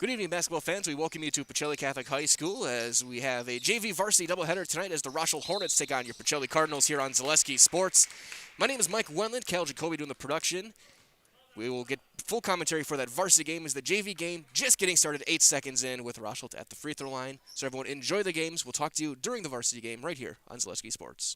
Good evening, basketball fans. We welcome you to Pacelli Catholic High School as we have a JV varsity doubleheader tonight as the Rosholt Hornets take on your Pacelli Cardinals here on Zaleski Sports. My name is Mike Wendland, Cal Jacoby doing the production. We will get full commentary for that varsity game as the JV game just getting started 8 seconds in with Rosholt at the free throw line. So everyone enjoy the games. We'll talk to you during the varsity game right here on Zaleski Sports.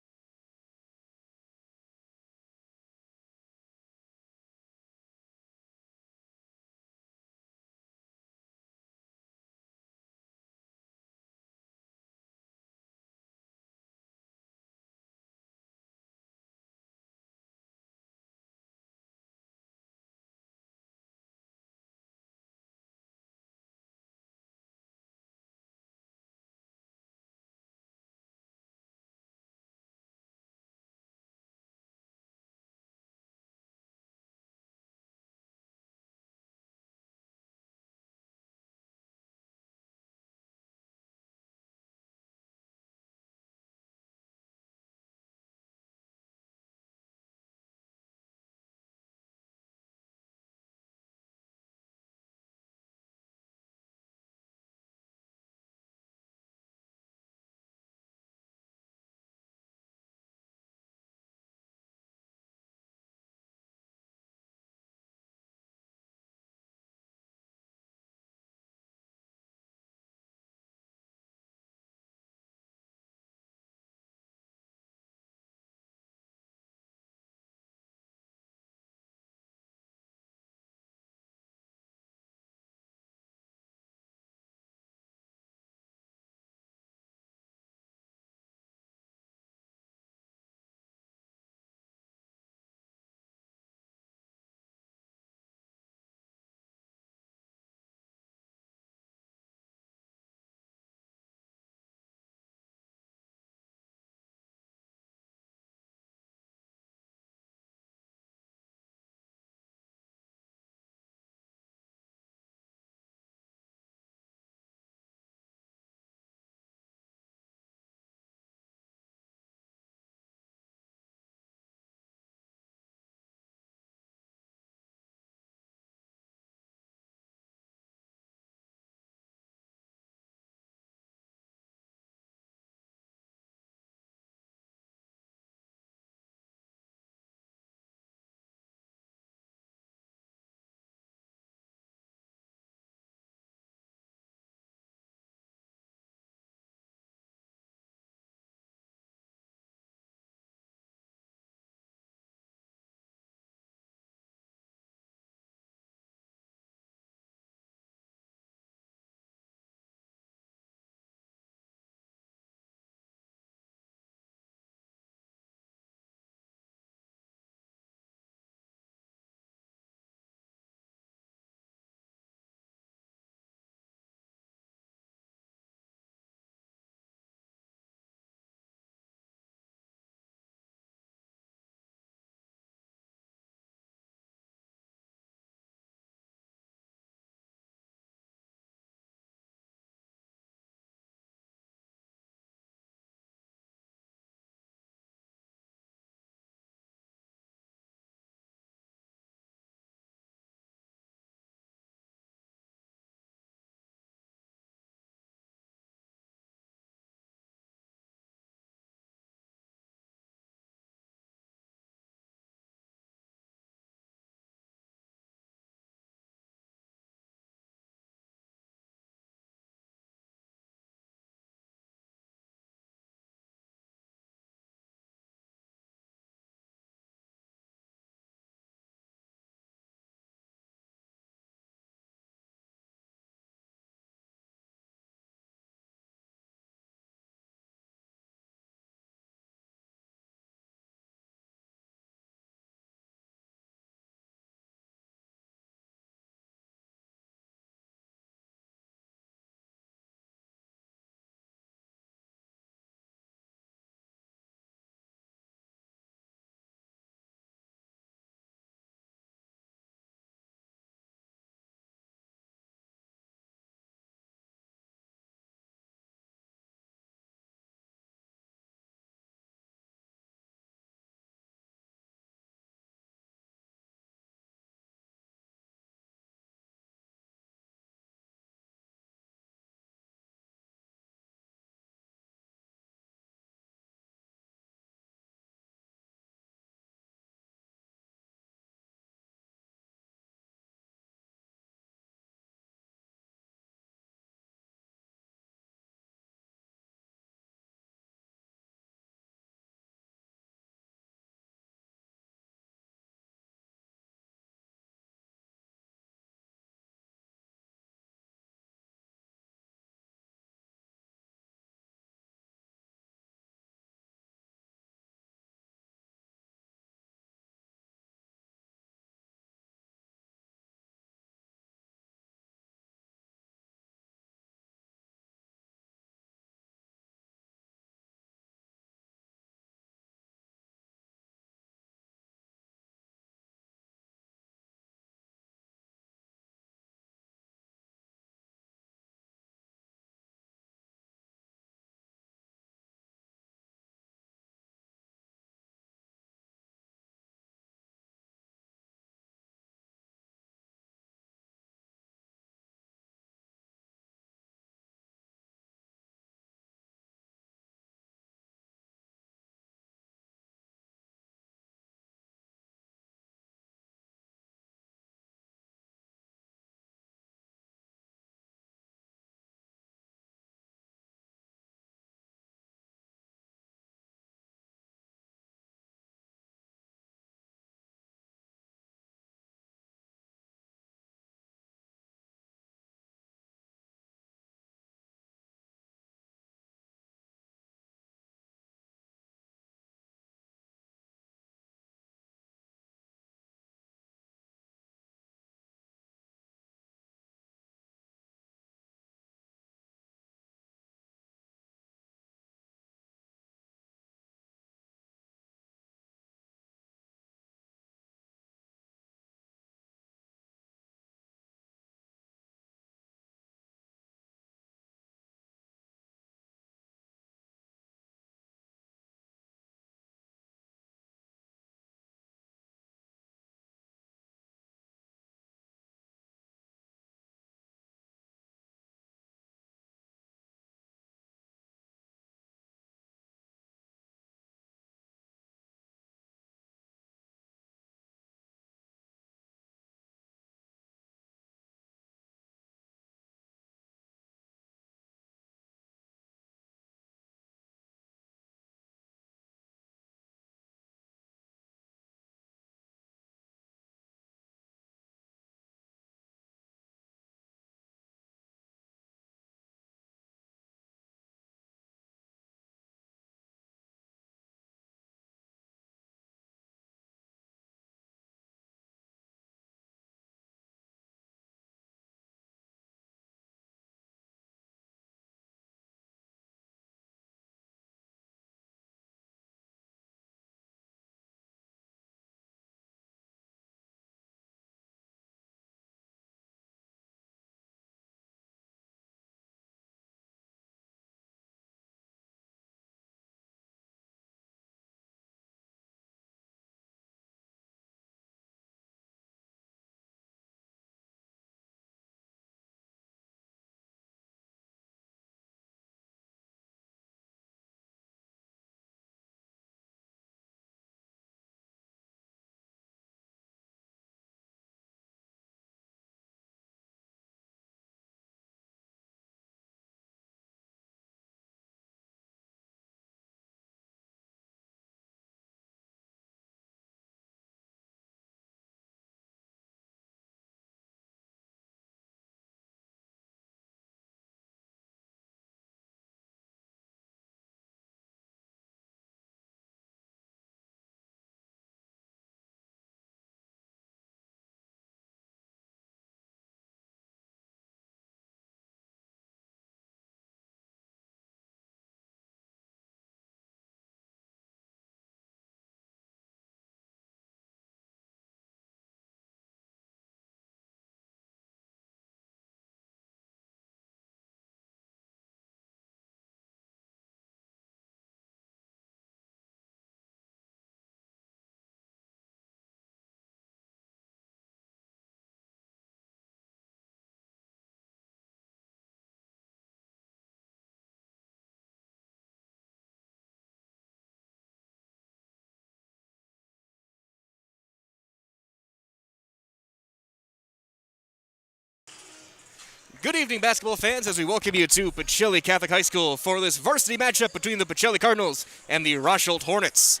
Good evening, basketball fans, as we welcome you to Pacelli Catholic High School for this varsity matchup between the Pacelli Cardinals and the Rosholt Hornets.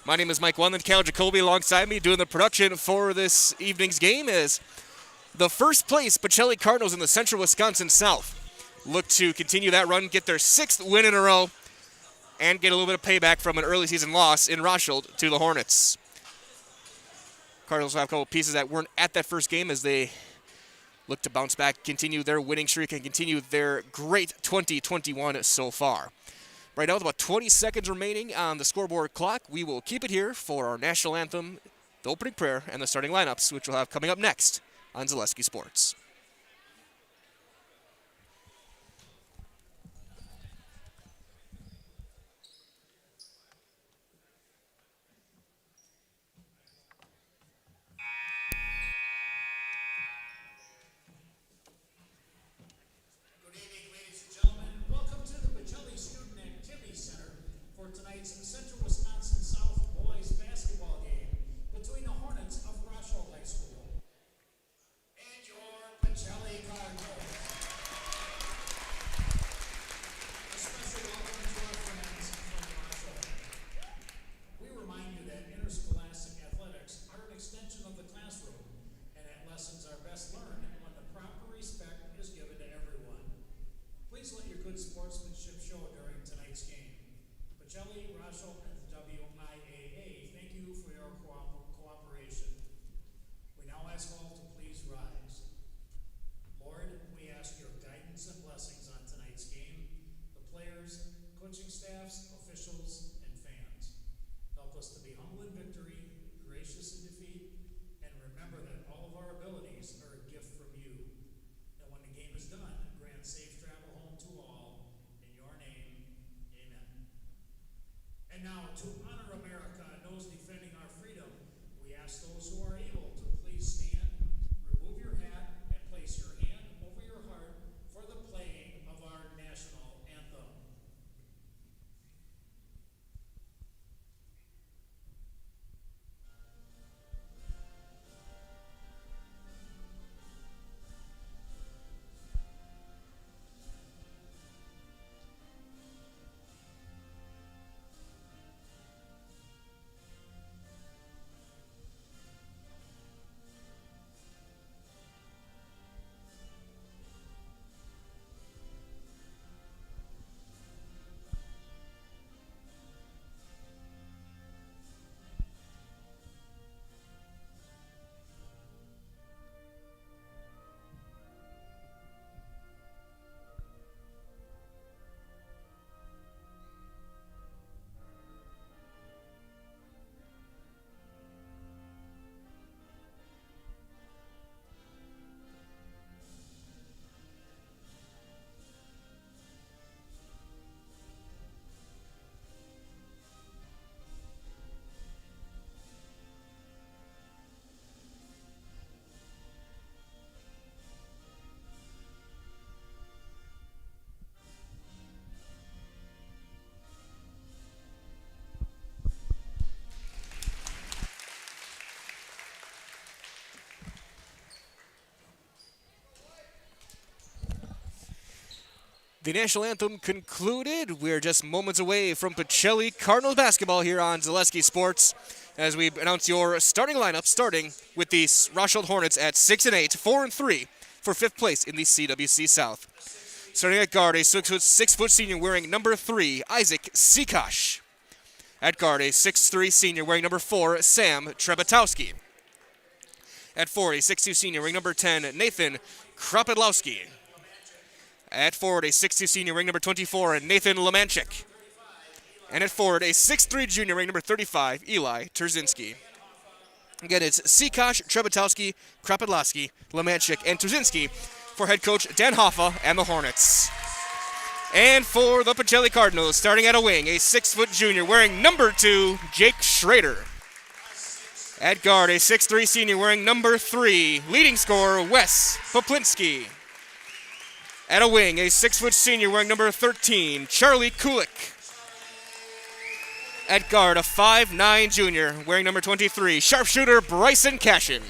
My name is Mike Wendland. Cal Jacoby alongside me doing the production for this evening's game as the first place Pacelli Cardinals in the Central Wisconsin South look to continue that run, get their 6th win in a row, and get a little bit of payback from an early season loss in Rosholt to the Hornets. Cardinals have a couple pieces that weren't at that first game as they look to bounce back, continue their winning streak, and continue their great 2021 so far. Right now, with about 20 seconds remaining on the scoreboard clock, we will keep it here for our national anthem, the opening prayer, and the starting lineups, which we'll have coming up next on Zaleski Sports. Sportsmanship show during tonight's game. Pacelli, Rosholt, and the WIAA, thank you for your cooperation. We now ask all to please rise. Lord, we ask your guidance and blessings on tonight's game, the players, coaching staffs, officials, and fans. Help us to be humble in victory, gracious in defeat, and remember that all of our abilities are a gift from you. And when the game is done, grant safe travel home to all. And now, to honor America and those defending our freedom, we ask those who are able to please stand, remove your hat, and place your hand over your heart for the playing of our national anthem. The national anthem concluded. We're just moments away from Pacelli Cardinals basketball here on Zaleski Sports as we announce your starting lineup, starting with the Rosholt Hornets at 6-8, 4-3 for 5th place in the CWC South. Starting at guard, a 6-foot senior wearing number 3, Isaac Sikosh. At guard, a 6'3 senior wearing number 4, Sam Trebatowski. At forward, a 6'2 senior wearing number 10, Nathan Kropidlowski. At forward, a 6'2 senior wearing number 24, Nathan Lemanchik. And at forward, a 6'3 junior wearing number 35, Eli Terzinski. Again, it's Sikosh, Trebatowski, Kropidlowski, Lemanchik, and Terzinski for head coach Dan Hoffa and the Hornets. And for the Pacelli Cardinals, starting at a wing, a 6-foot junior wearing number 2, Jake Schrader. At guard, a 6'3 senior wearing number 3, leading scorer Wes Poplinski. At a wing, a 6-foot senior wearing number 13, Charlie Kulik. At guard, a 5'9 junior wearing number 23, sharpshooter Bryson Cashin.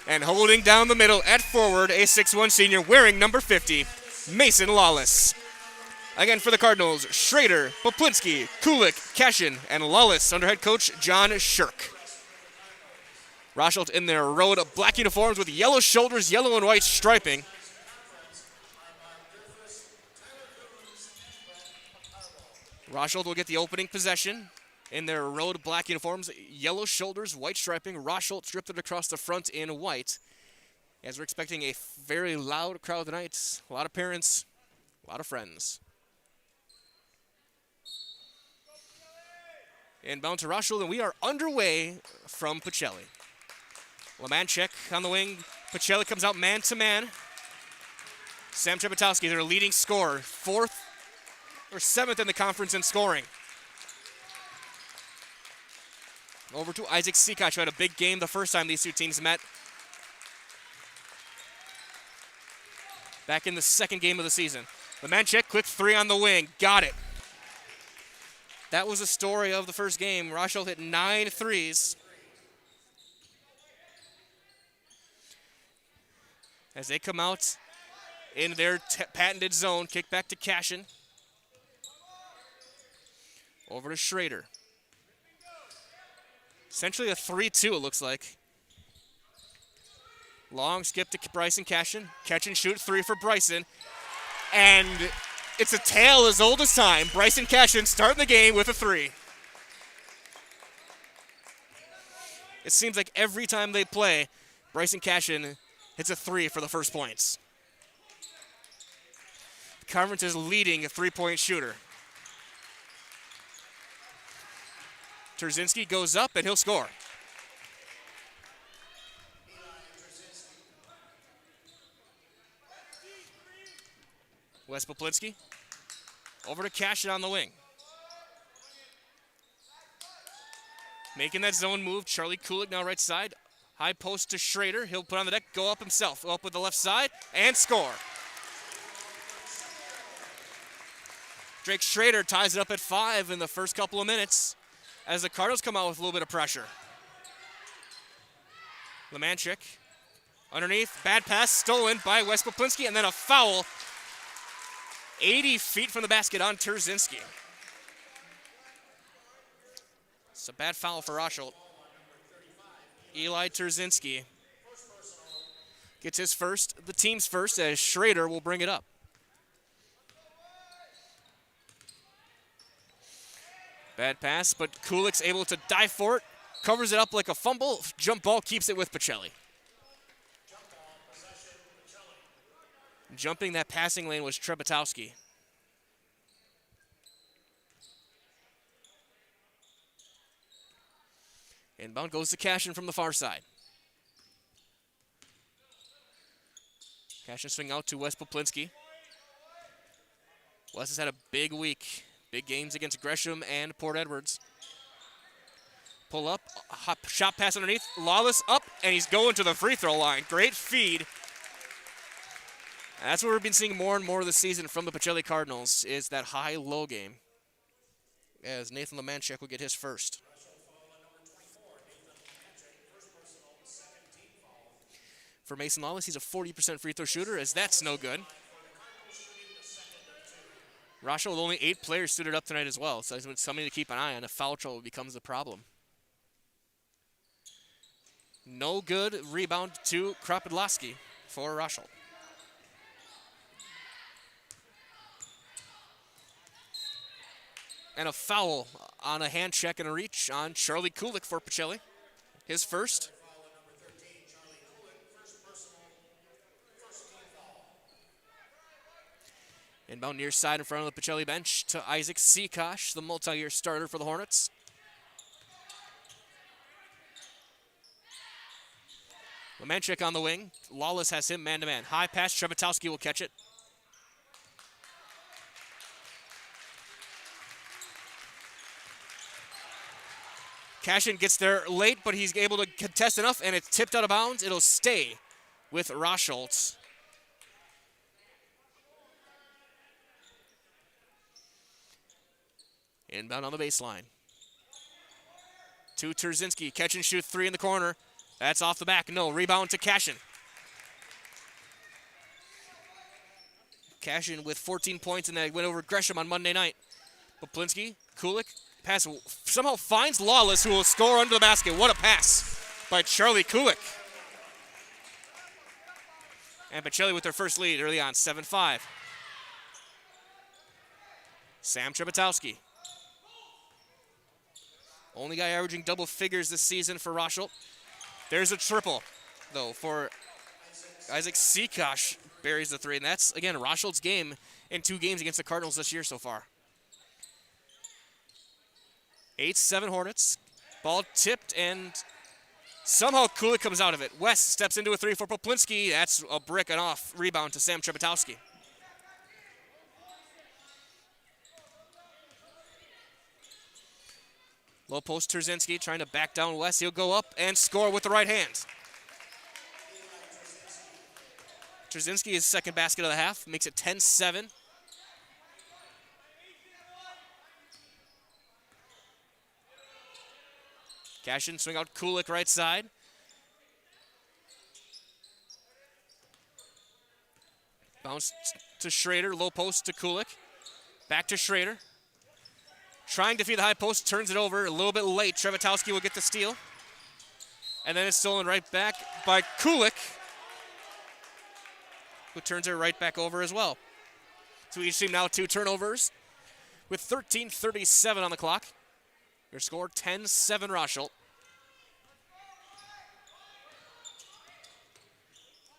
And holding down the middle at forward, a 6'1 senior wearing number 50, Mason Lawless. Again for the Cardinals, Schrader, Poplinski, Kulik, Cashin, and Lawless under head coach John Shirk. Rosholt in their road of black uniforms with yellow shoulders, yellow and white striping. Rosholt will get the opening possession in their road black uniforms, yellow shoulders, white striping. Rosholt stripped it across the front in white. As we're expecting a very loud crowd tonight, a lot of parents, a lot of friends. Inbound to Rosholt, and we are underway from Pacelli. Lemanchek on the wing. Pacelli comes out man-to-man. Sam Trepetowski, their leading scorer, 4th or 7th in the conference in scoring. Over to Isaac Seakosh, who had a big game the first time these two teams met. Back in the second game of the season. Lemanchek, quick three on the wing. Got it. That was the story of the first game. Rosholt hit 9 threes. As they come out in their patented zone, kick back to Cashin. Over to Schrader. Essentially a 3-2, it looks like. Long skip to Bryson Cashin. Catch and shoot, 3 for Bryson. And it's a tale as old as time. Bryson Cashin starting the game with a 3. It seems like every time they play, Bryson Cashin hits a 3 for the first points. The conference is leading a 3-point shooter. Terzinski goes up and he'll score. Wes Poplinski over to Cashin on the wing. Making that zone move, Charlie Kulik now right side. High post to Schrader. He'll put on the deck, go up himself. Go up with the left side and score. Drake Schrader ties it up at 5 in the first couple of minutes as the Cardinals come out with a little bit of pressure. Lemanchik underneath, bad pass stolen by Wes Poplinski, and then a foul 80 feet from the basket on Terzinski. It's a bad foul for Rosholt. Eli Terzinski gets his first, the team's first, as Schrader will bring it up. Bad pass, but Kulik's able to dive for it, covers it up like a fumble. Jump ball keeps it with Pacelli. Jumping that passing lane was Trepetowski. Inbound goes to Cashin from the far side. Cashin swing out to Wes Poplinski. Wes has had a big week. Big games against Gresham and Port Edwards. Pull up, hop, shot pass underneath. Lawless up, and he's going to the free throw line. Great feed. That's what we've been seeing more and more this season from the Pacelli Cardinals, is that high-low game. As Nathan Lemanchek will get his first. For Mason Lawless, he's a 40% free throw shooter, as that's no good. Rosholt with only 8 players suited up tonight as well, so it's something to keep an eye on if foul trouble becomes a problem. No good rebound to Kropidlowski for Rosholt. And a foul on a hand check and a reach on Charlie Kulik for Pacelli. His first. Inbound near side in front of the Pacelli bench to Isaac Seakosh, the multi-year starter for the Hornets. Lemanchik on the wing. Lawless has him man-to-man. High pass, Trepetowski will catch it. Cashin gets there late, but he's able to contest enough, and it's tipped out of bounds. It'll stay with Rosholt. Inbound on the baseline. To Terzinski, catch and shoot 3 in the corner. That's off the back. No. Rebound to Cashin. Cashin with 14 points in that win over Gresham on Monday night. Poplinski, Kulik, pass somehow finds Lawless, who will score under the basket. What a pass by Charlie Kulik. And Pacelli with their first lead early on, 7-5. Sam Trepetowski. Only guy averaging double figures this season for Rosholt. There's a triple, though, for Isaac Seakosh. Buries the three, and that's, again, Rosholt's game in 2 games against the Cardinals this year so far. 8-7 Hornets. Ball tipped, and somehow Kulik comes out of it. West steps into a 3 for Poplinski. That's a brick and off rebound to Sam Trepetowski. Low post Trzynski trying to back down West. He'll go up and score with the right hand. Trzynski, his second basket of the half, makes it 10-7. Cashin swing out Kulik right side. Bounce to Schrader, low post to Kulik. Back to Schrader. Trying to feed the high post, turns it over a little bit late. Trepetowski will get the steal. And then it's stolen right back by Kulik, who turns it right back over as well. So each team now 2 turnovers with 13:37 on the clock. Your score 10-7 Rosholt.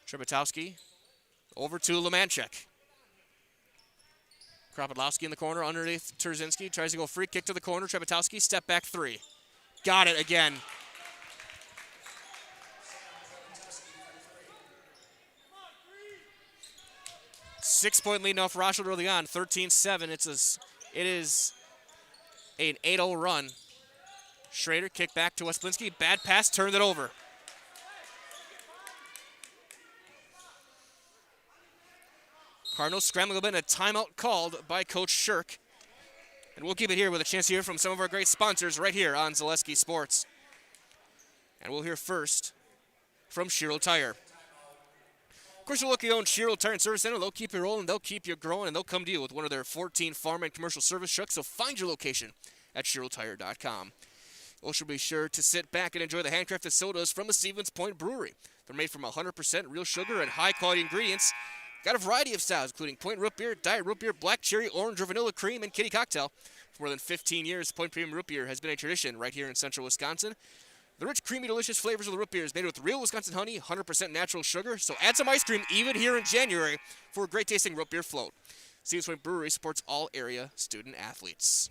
Trepetowski over to Lemanchek. Kropodlowski in the corner underneath Trzynski. Tries to go free kick to the corner. Trepetowski, step back 3. Got it again. Six-point lead now for Rosholt early on, 13-7. It is an 8-0 run. Schrader kick back to Wesplinski. Bad pass, turned it over. Cardinals scrambling a bit, and a timeout called by Coach Shirk. And we'll keep it here with a chance to hear from some of our great sponsors right here on Zaleski Sports. And we'll hear first from Shiro Tire. Of course, you're looking at Shiro Tire and Service Center. They'll keep you rolling, they'll keep you growing, and they'll come to you with one of their 14 farm and commercial service trucks. So find your location at ShiroTire.com. Also be sure to sit back and enjoy the handcrafted sodas from the Stevens Point Brewery. They're made from 100% real sugar and high-quality ingredients. Got a variety of styles, including Point Root Beer, Diet Root Beer, Black Cherry, Orange or Vanilla Cream, and Kitty Cocktail. For more than 15 years, Point Premium Root Beer has been a tradition right here in central Wisconsin. The rich, creamy, delicious flavors of the root beer is made with real Wisconsin honey, 100% natural sugar, so add some ice cream even here in January for a great-tasting root beer float. Stevens Point Brewery supports all area student athletes.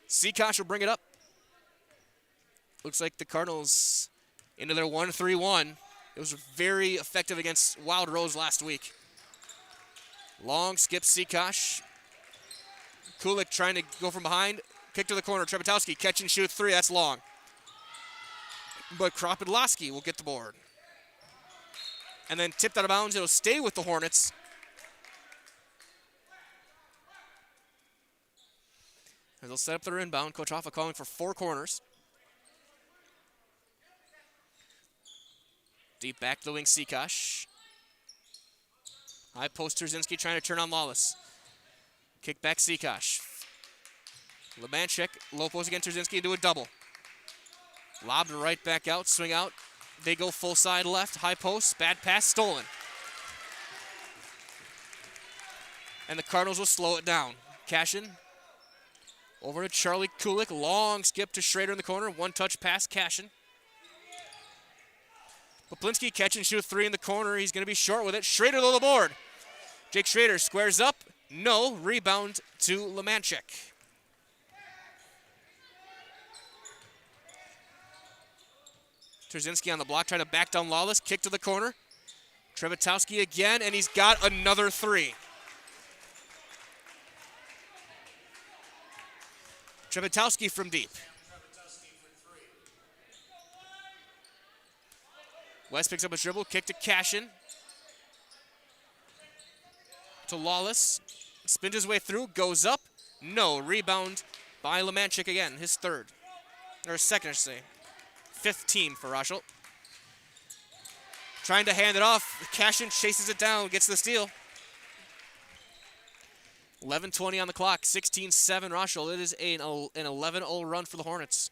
Seakosh will bring it up. Looks like the Cardinals into their 1-3-1. It was very effective against Wild Rose last week. Long skip Seakosh. Kulik trying to go from behind. Kick to the corner. Trepetowski catch and shoot 3. That's long. But Kropodlowski will get the board. And then tipped out of bounds. It'll stay with the Hornets. As they'll set up their inbound. Coach Hoffa calling for 4 corners. Deep back to the wing, Seakosh. High post, Trzynski trying to turn on Lawless. Kick back, Seakosh. Lemanchek, low post again, Trzynski into a double. Lobbed right back out, swing out. They go full side left, high post, bad pass, stolen. And the Cardinals will slow it down. Cashin over to Charlie Kulik, long skip to Schrader in the corner, one-touch pass, Cashin. Poplinski catch and shoot 3 in the corner. He's going to be short with it. Schrader to the board. Jake Schrader squares up. No. Rebound to Lemanchek. Trzynski on the block trying to back down Lawless. Kick to the corner. Trepetowski again, and he's got another 3. Trepetowski from deep. West picks up a dribble, kick to Cashin. To Lawless. Spins his way through, goes up. No, rebound by Lemanchek again, his 3rd. Or second, I should say. Fifth team for Rosholt. Trying to hand it off. Cashin chases it down, gets the steal. 11:20 on the clock, 16-7 Rosholt. It is an 11-0 run for the Hornets.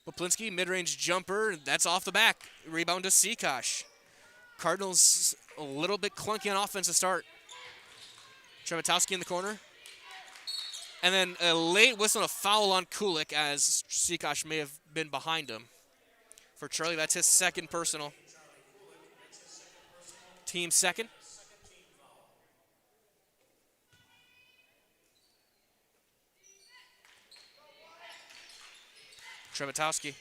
Poplinski, mid-range jumper, that's off the back. Rebound to Seakosh. Cardinals a little bit clunky on offense to start. Trevatowski in the corner. And then a late whistle and a foul on Kulik as Seakosh may have been behind him. For Charlie, that's his second personal. Team second. Trevatowski.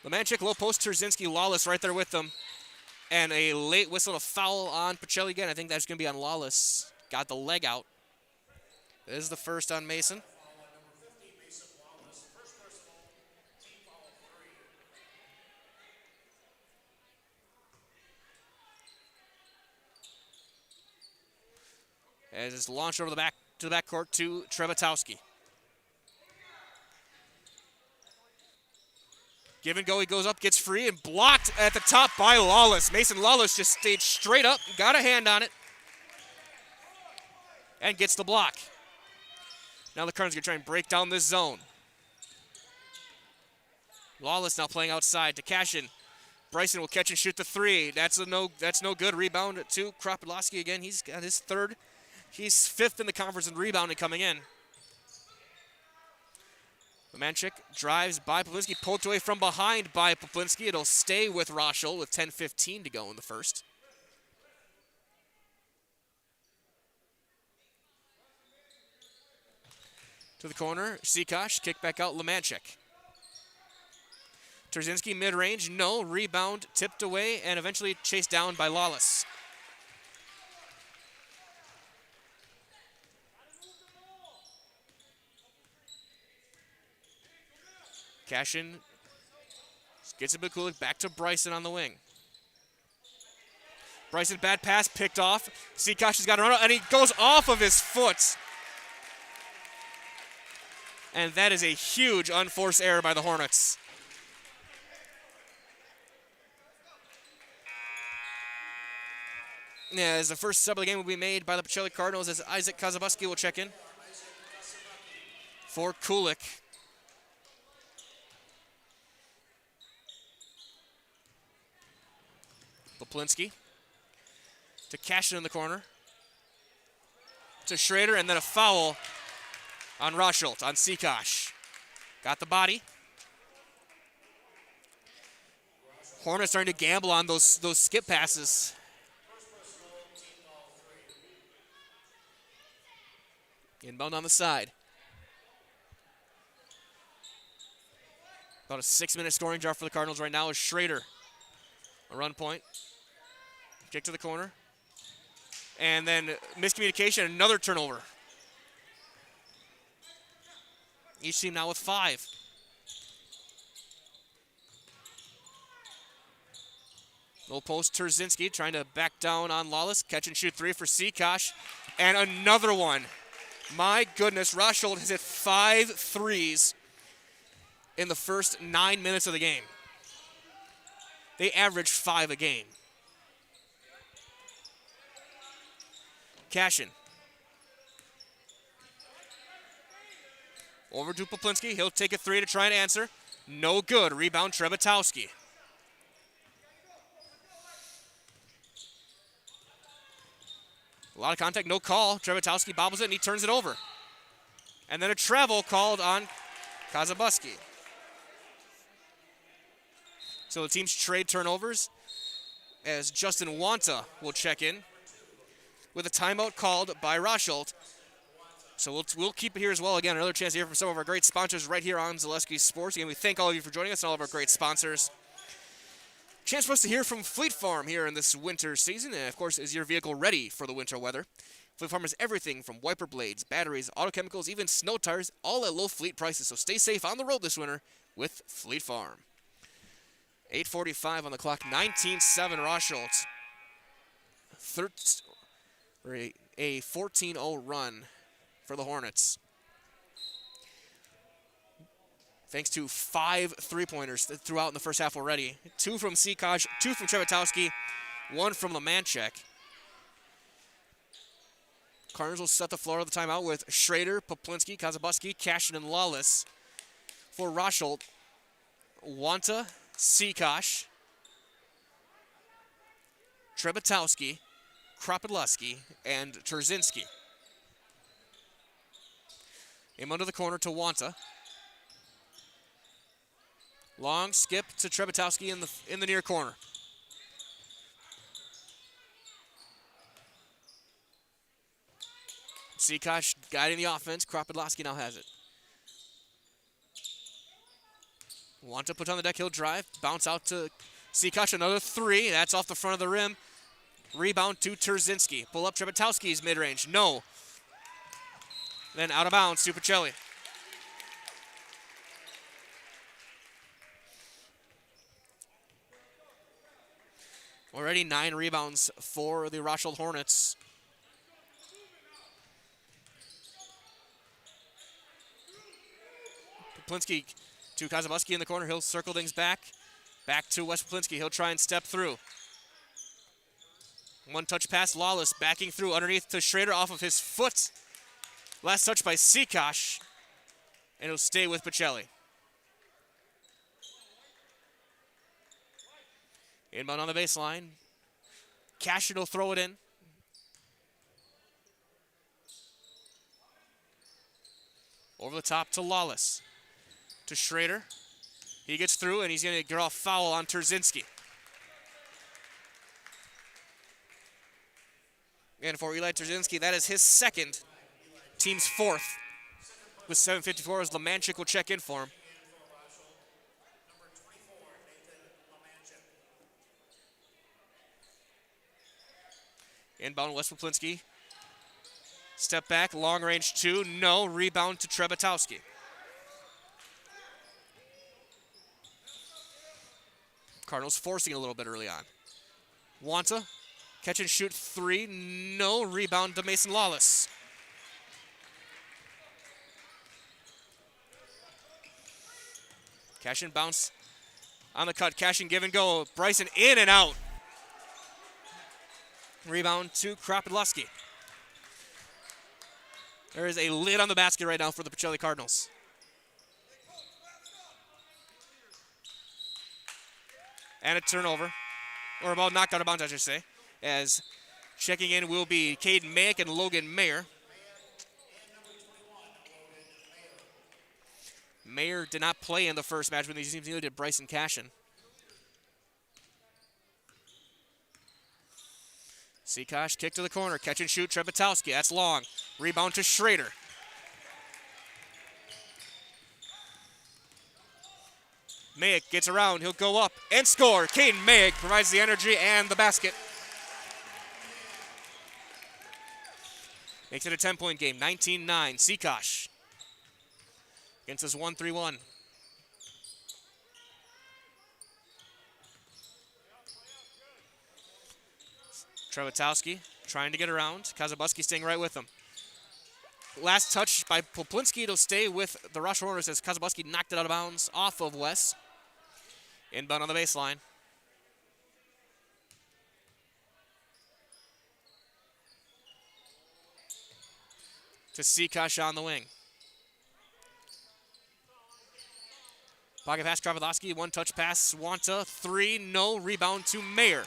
Lemanchik, low post, Trzynski, Lawless right there with them. And a late whistle and a foul on Pacelli again. I think that's going to be on Lawless. Got the leg out. This is the first on Mason. As it's launched over the back to the backcourt to Trevatowski. Give and go, he goes up, gets free, and blocked at the top by Lawless. Mason Lawless just stayed straight up, got a hand on it, and gets the block. Now the Cardinals are going to try and break down this zone. Lawless now playing outside to Cashin. Bryson will catch and shoot the three. That's no good. Rebound to Kropidlowski again. He's got his third. He's fifth in the conference in rebounding coming in. Lemanchik drives by Poplinski, poked away from behind by Poplinski. It'll stay with Rochelle with 10:15 to go in the first. To the corner, Seakosh, kick back out, Lemanchik. Trzynski mid-range, no, rebound, tipped away, and eventually chased down by Lawless. Cashin gets it to Kulik, back to Bryson on the wing. Bryson, bad pass, picked off. Seakosh has got to run out, and he goes off of his foot. And that is a huge unforced error by the Hornets. Yeah, as the first sub of the game will be made by the Pacelli Cardinals as Isaac Kazabuski will check in for Kulik. Poplinski to Cashin in the corner. To Schrader, and then a foul on Rosholt, on Seakosh. Got the body. Hornets starting to gamble on those skip passes. Inbound on the side. About a 6-minute scoring drought for the Cardinals right now is Schrader. A run point. Kick to the corner. And then miscommunication, another turnover. Each team now with 5. Low post, Trzynski trying to back down on Lawless. Catch and shoot three for Seakosh. And another one. My goodness, Rosholt has hit 5 threes in the first 9 minutes of the game. They average 5 a game. Cashin. Over to Poplinski. He'll take a three to try and answer. No good. Rebound, Trevatowski. A lot of contact, no call. Trevatowski bobbles it and he turns it over. And then a travel called on Kazabuski. So the teams trade turnovers as Justin Wanta will check in with a timeout called by Rosholt. So we'll keep it here as well. Again, another chance to hear from some of our great sponsors right here on Zaleski Sports. Again, we thank all of you for joining us and all of our great sponsors. Chance for us to hear from Fleet Farm here in this winter season. And, of course, is your vehicle ready for the winter weather? Fleet Farm is everything from wiper blades, batteries, auto chemicals, even snow tires, all at low fleet prices. So stay safe on the road this winter with Fleet Farm. 8:45 on the clock, 19-7 Rosholt. or a 14-0 run for the Hornets. Thanks to 5 3-pointers throughout in the first half already. 2 from Seakosh, 2 from Trebetowski, 1 from Lemanchek. Cardinals will set the floor of the timeout with Schrader, Poplinski, Kazabuski, Cashin, and Lawless. For Rosholt, Wanta, Seakosh, Trebetowski, Kropidlewski, and Trzynski. Aim under the corner to Wanta. Long skip to Trebetowski in the near corner. Seakosh guiding the offense. Kropidlewski now has it. Wanta put on the deck, he'll drive. Bounce out to Seakosh, another 3. That's off the front of the rim. Rebound to Trzynski. Pull up Trebetowski's mid-range. No. Then out of bounds to Pacelli. Already 9 rebounds for the Rosholt Hornets. Poplinski to Kazabuski in the corner. He'll circle things back. Back to Wes Poplinski. He'll try and step through. One touch pass. Lawless backing through underneath to Schrader off of his foot. Last touch by Seakosh. And it'll stay with Pacelli. Inbound on the baseline. Cashin will throw it in. Over the top to Lawless. To Schrader. He gets through, and he's going to draw a foul on Trzynski. And for Eli Trzynski, that is his second, team's 4th. With 7:54 as Lemanchik will check in for him. Inbound Wes Poplinski. Step back, long range 2, no. Rebound to Trebetowski. Cardinals forcing a little bit early on. Wanta, catch and shoot 3, no. Rebound to Mason Lawless. Cashin bounce on the cut. Cashin give and go. Bryson in and out. Rebound to Kropidlewski. There is a lid on the basket right now for the Pacelli Cardinals. And a turnover, or a ball knocked out of bounds, I should say, as checking in will be Caden Mayick and Logan Mayer. Mayer did not play in the first match, but neither did Bryson Cashin. Seakosh kick to the corner, catch and shoot, Trebetowski, that's long. Rebound to Schrader. Mayick gets around, he'll go up and score. Caden Mayick provides the energy and the basket. Makes it a 10-point game, 19-9. Seakosh against this 1-3-1. Trebetowski trying to get around. Kazabuski staying right with him. Last touch by Poplinski. It'll stay with the Rosholt Hornets as Kazabuski knocked it out of bounds off of Wes. Inbound on the baseline. To Seakosh on the wing. Pocket pass, Kropidlewski. One touch pass, Wanta. 3, no. Rebound to Mayer.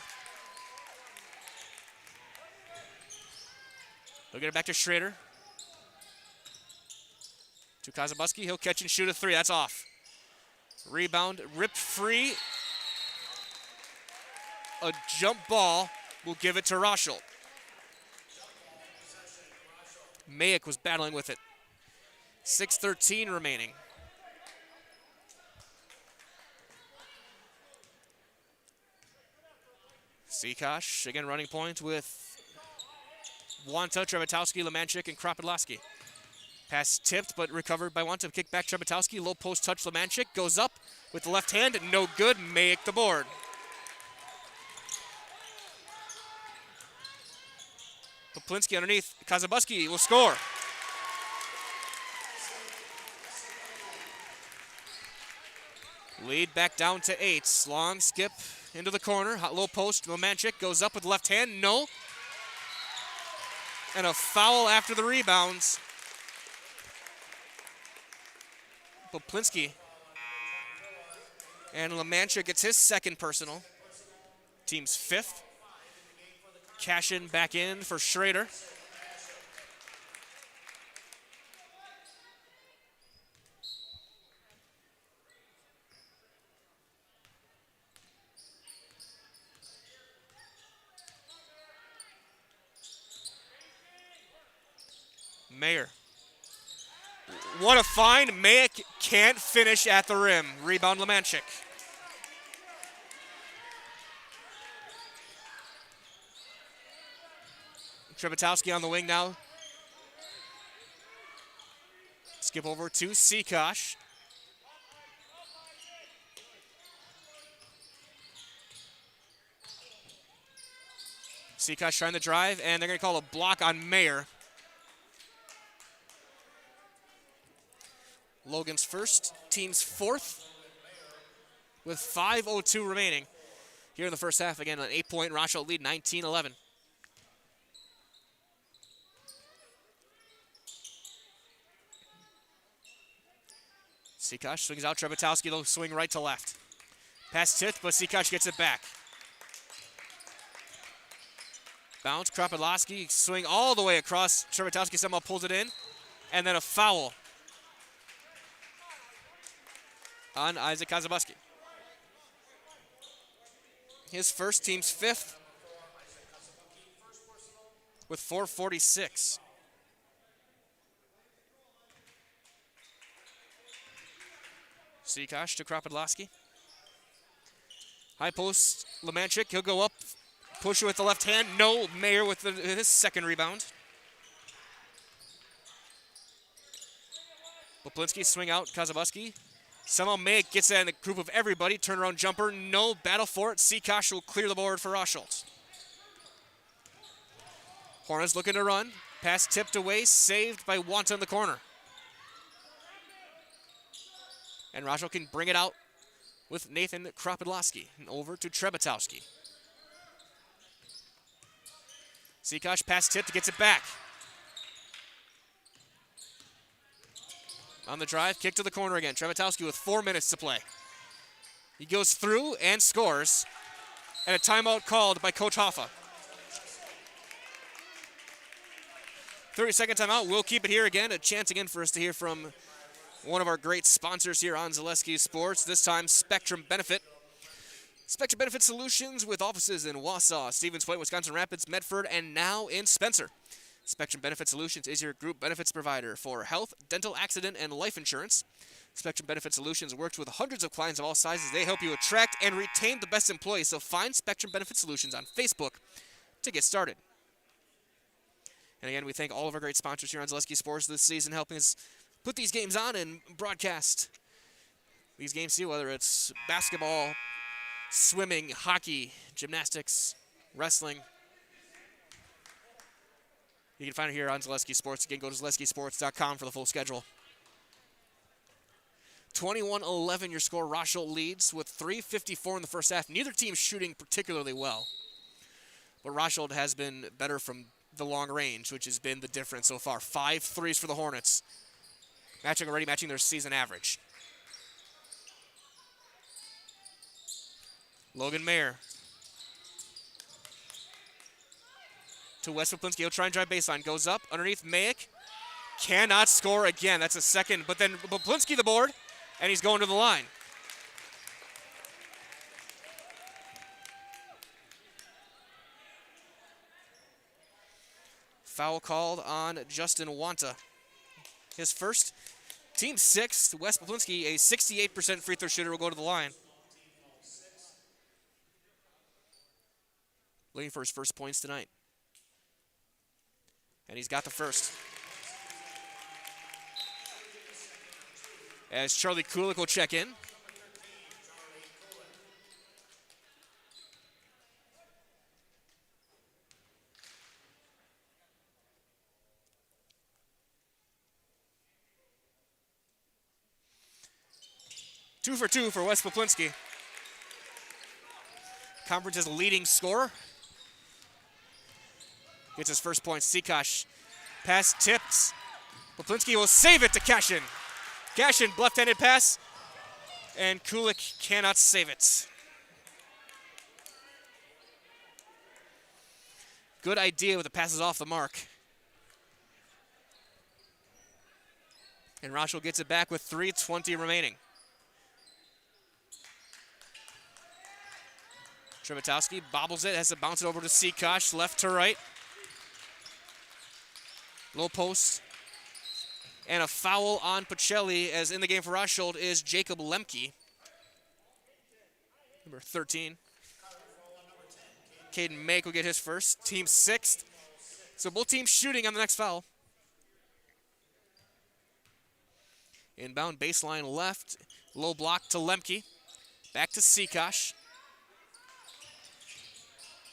They'll get it back to Schrader. To Kazabuski. He'll catch and shoot a 3. That's off. Rebound, ripped free. A jump ball will give it to Rosholt. Mayick was battling with it. 6:13 remaining. Seakosh, again running point with Wanta, Trebetowski, Lemanchik, and Kropidlewski. Pass tipped, but recovered by Wanta. Kick back Trebetowski. Low post touch Lemanchik. Goes up with the left hand. No good. Mayick the board. Poplinski underneath. Kazabuski will score. Lead back down to 8. Long skip into the corner. Hot low post. Lomanchik goes up with left hand. No. And a foul after the rebounds. Poplinski. And Lomanchik gets his second personal. Team's 5th. Cashin back in for Schrader. Mayer. What a find. Mayak can't finish at the rim. Rebound Lomanchik. Trebetowski on the wing now. Skip over to Sikosh. Sikosh trying to drive, and they're going to call a block on Mayer. Logan's first, team's 4th, with 5:02 remaining here in the first half. Again, an 8-point Rosholt lead, 19-11. Sikosh swings out. Trebetowski will swing right to left. Pass tipped, but Sikosh gets it back. Bounce. Kropidlowski swing all the way across. Trebetowski somehow pulls it in. And then a foul on Isaac Kazabuski. His first, team's 5th, with 4:46. Sikosh to Kropidlowski. High post, Lomanchik, he'll go up, push it with the left hand. No, Mayer with his second rebound. Poplinski swing out, Kazabuski. Somehow Mayak gets that in the group of everybody. Turnaround jumper, no, battle for it. Sikosh will clear the board for Rosholt. Hornets looking to run. Pass tipped away, saved by Wanta in the corner. And Rosholt can bring it out with Nathan Kropidlowski. And over to Trebetowski. Sikosh pass tipped, gets it back. On the drive, kick to the corner again. Trebetowski with 4 minutes to play. He goes through and scores. And a timeout called by Coach Hoffa. 30-second timeout. We'll keep it here again. A chance again for us to hear from one of our great sponsors here on Zaleski Sports. This time, Spectrum Benefit. Spectrum Benefit Solutions with offices in Wausau, Stevens Point, Wisconsin Rapids, Medford, and now in Spencer. Spectrum Benefit Solutions is your group benefits provider for health, dental, accident, and life insurance. Spectrum Benefit Solutions works with hundreds of clients of all sizes. They help you attract and retain the best employees, so find Spectrum Benefit Solutions on Facebook to get started. And again, we thank all of our great sponsors here on Zaleski Sports this season, helping us put these games on and broadcast these games to you, whether it's basketball, swimming, hockey, gymnastics, wrestling. You can find it here on Zaleski Sports. Again, go to ZaleskiSports.com for the full schedule. 21-11 your score. Rosholt leads with 3:54 in the first half. Neither team shooting particularly well. But Rosholt has been better from the long range, which has been the difference so far. 5 threes for the Hornets. Matching their season average. Logan Mayer. To Wes Poplinski. He'll try and drive baseline. Goes up underneath Mayak. Cannot score again. That's a second. But then Poplinski the board, and he's going to the line. Foul called on Justin Wanta. His first, team 6th. Wes Poplinski, a 68% free throw shooter, will go to the line. Looking for his first points tonight. And he's got the first. As Charlie Kulik will check in. 2 for 2 for Wes Poplinski. Conference's leading scorer. Gets his first point. Sikosh. Pass tipped. Poplinski will save it to Cashin. Cashin, left-handed pass. And Kulik cannot save it. Good idea with the passes off the mark. And Rochelle gets it back with 3:20 remaining. Trematowski bobbles it, has to bounce it over to Sikosh, left to right. Low post. And a foul on Pacelli, as in the game for Rosholt is Jacob Lemke. Number 13. Caden Make will get his first. Team 6th. So both teams shooting on the next foul. Inbound baseline left. Low block to Lemke. Back to Sikosh.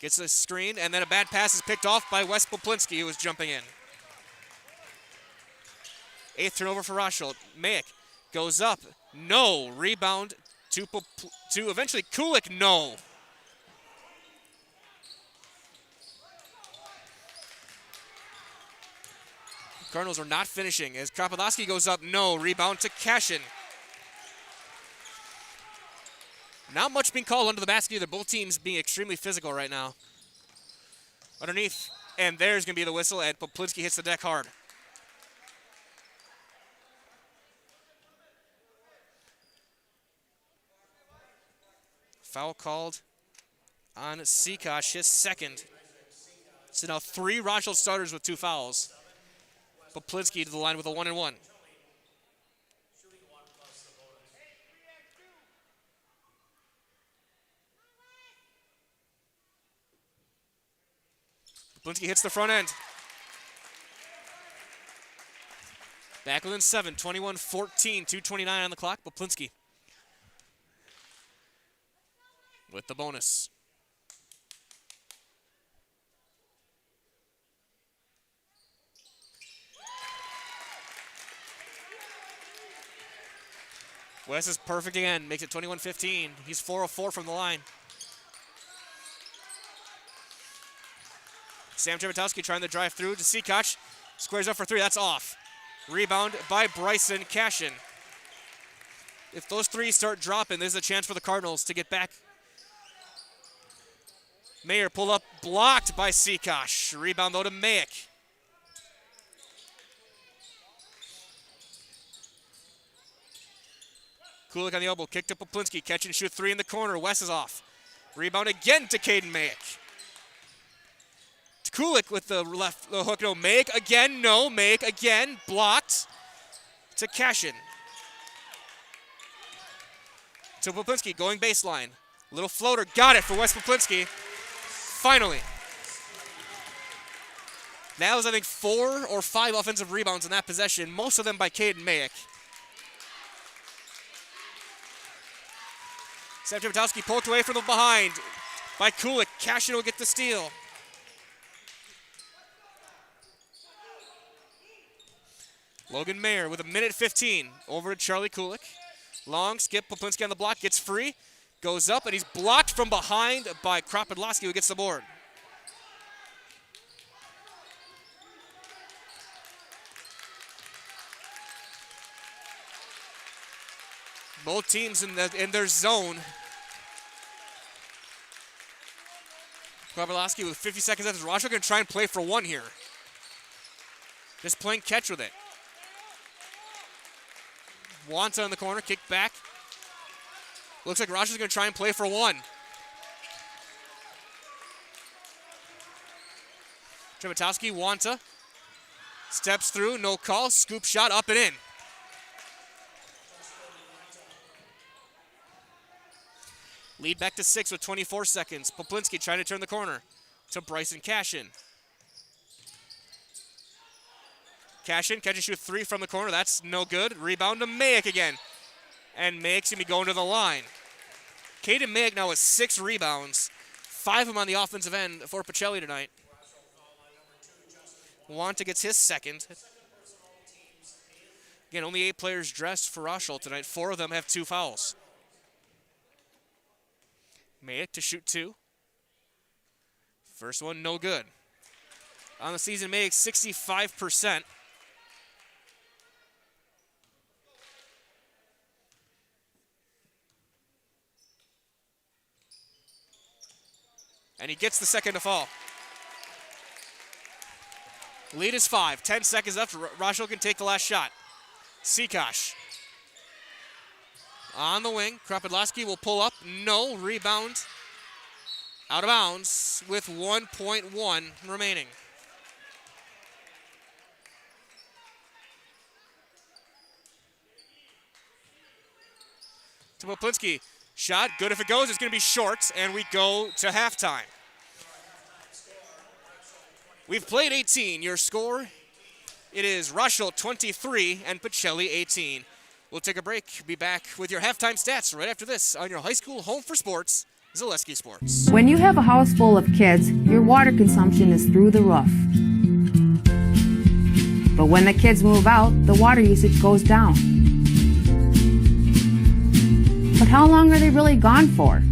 Gets a screen, and then a bad pass is picked off by Wes Poplinski, who was jumping in. 8th turnover for Rosholt. Mayak goes up. No. Rebound to eventually Kulik. No. Cardinals are not finishing as Kropodowski goes up. No. Rebound to Cashin. Not much being called under the basket either. Both teams being extremely physical right now. Underneath. And there's going to be the whistle, and Poplinski hits the deck hard. Foul called on Sikosh, his second. So now 3 Rosholt starters with 2 fouls. Poplinski to the line with a 1-and-1. Poplinski hits the front end. Back within 7, 21-14, 2:29 on the clock. Poplinski with the bonus. Wes is perfect again, makes it 21-15. He's 4 of 4 from the line. Sam Trematowski trying to drive through to Sikosh. Squares up for 3, that's off. Rebound by Bryson Cashin. If those 3 start dropping, there's a chance for the Cardinals to get back. Mayer pull up, blocked by Sikosh. Rebound though to Mayak. Kulik on the elbow, kick to Poplinski, catch and shoot 3 in the corner. Wes is off. Rebound again to Caden Mayak. Kulik with the left the hook, no. Mayak again, no. Mayak again, blocked to Cashin. To Poplinski, going baseline. Little floater, got it for Wes Poplinski. Finally. That was, I think, 4 or 5 offensive rebounds in that possession, most of them by Caden Mayak. Sam Trematowski poked away from the behind by Kulik. Cashin will get the steal. Logan Mayer with 1:15 over to Charlie Kulik. Long skip, Poplinski on the block, gets free, goes up, and he's blocked from behind by Kropodowski, who gets the board. Both teams in their zone. Kropodowski with 50 seconds left. Rochelle going to try and play for 1 here. Just playing catch with it. Wanta in the corner, kick back. Looks like Rochelle's going to try and play for 1. Trematowski, Wanta. Steps through, no call. Scoop shot, up and in. Lead back to 6 with 24 seconds. Poplinski trying to turn the corner to Bryson Cashin. Cashin, catch and shoot 3 from the corner. That's no good. Rebound to Mayak again. And Mayak's going to be going to the line. Caden Mayak now with 6 rebounds. 5 of them on the offensive end for Pacelli tonight. Wanta gets his second. Again, only 8 players dressed for Rosholt tonight. 4 of them have 2 fouls. Mayick to shoot 2. First one, no good. On the season, Mayick 65%. And he gets the second to fall. Lead is 5. 10 seconds left. Rosholt can take the last shot. Sikosh on the wing. Kropidlowski will pull up. No. Rebound. Out of bounds with 1.1 remaining. To Poplinski. Shot. Good if it goes. It's going to be short. And we go to halftime. We've played 18. Your score, it is Rosholt 23 and Pacelli 18. We'll take a break. Be back with your halftime stats right after this on your high school home for sports, Zaleski Sports. When you have a house full of kids, your water consumption is through the roof. But when the kids move out, the water usage goes down. But how long are they really gone for?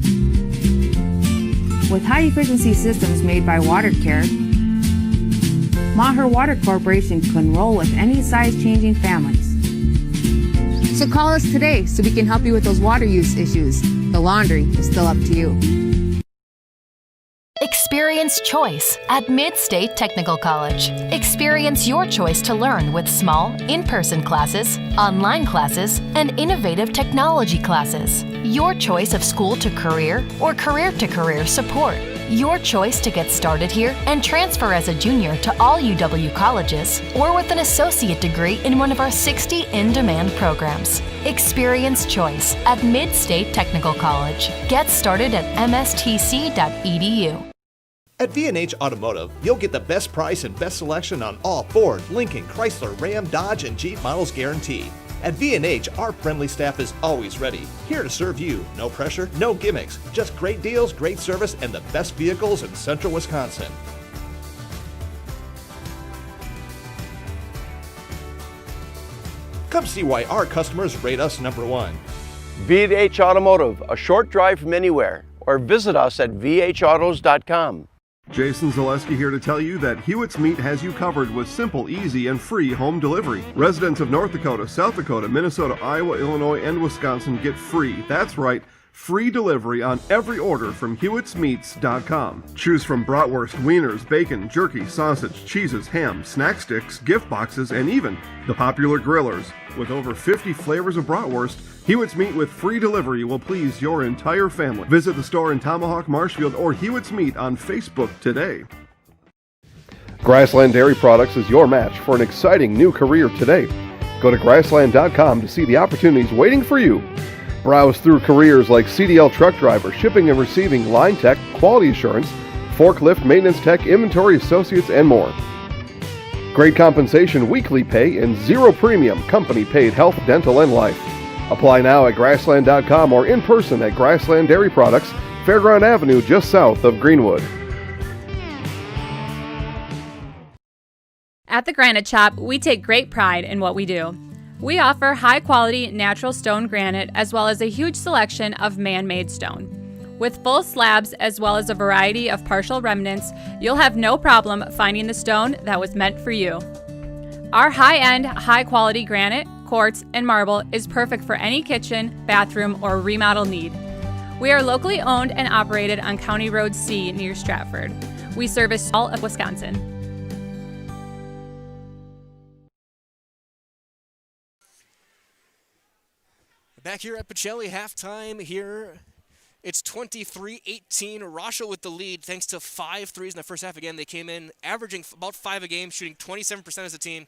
With high-efficiency systems made by WaterCare, Maher Water Corporation can roll with any size-changing families. So call us today so we can help you with those water use issues. The laundry is still up to you. Experience choice at Mid-State Technical College. Experience your choice to learn with small, in-person classes, online classes, and innovative technology classes. Your choice of school to career or career to career support. Your choice to get started here and transfer as a junior to all UW colleges or with an associate degree in one of our 60 in-demand programs. Experience choice at Mid-State Technical College. Get started at mstc.edu. At V&H Automotive, you'll get the best price and best selection on all Ford, Lincoln, Chrysler, Ram, Dodge, and Jeep models guaranteed. At V&H, our friendly staff is always ready, here to serve you. No pressure, no gimmicks, just great deals, great service, and the best vehicles in central Wisconsin. Come see why our customers rate us #1. V&H Automotive, a short drive from anywhere, or visit us at vhautos.com. Jason Zaleski here to tell you that Hewitt's Meat has you covered with simple, easy, and free home delivery. Residents of North Dakota, South Dakota, Minnesota, Iowa, Illinois, and Wisconsin get free, that's right, free delivery on every order from Hewitt'sMeats.com. Choose from bratwurst, wieners, bacon, jerky, sausage, cheeses, ham, snack sticks, gift boxes, and even the popular grillers. With over 50 flavors of bratwurst, Hewitt's Meat with free delivery will please your entire family. Visit the store in Tomahawk, Marshfield, or Hewitt's Meat on Facebook today. Grassland Dairy Products is your match for an exciting new career today. Go to grassland.com to see the opportunities waiting for you. Browse through careers like CDL truck driver, shipping and receiving, line tech, quality assurance, forklift maintenance tech, inventory associates, and more. Great compensation, weekly pay, and zero premium, company paid health, dental, and life. Apply now at grassland.com or in person at Grassland Dairy Products, Fairground Avenue, just south of Greenwood. At the Granite Shop, we take great pride in what we do. We offer high-quality natural stone granite as well as a huge selection of man-made stone. With full slabs as well as a variety of partial remnants, you'll have no problem finding the stone that was meant for you. Our high-end, high-quality granite, quartz, and marble is perfect for any kitchen, bathroom, or remodel need. We are locally owned and operated on County Road C near Stratford. We service all of Wisconsin. Back here at Pacelli, halftime here. It's 23-18. Rosholt with the lead thanks to 5 threes in the first half. Again, they came in averaging about 5 a game, shooting 27% as a team.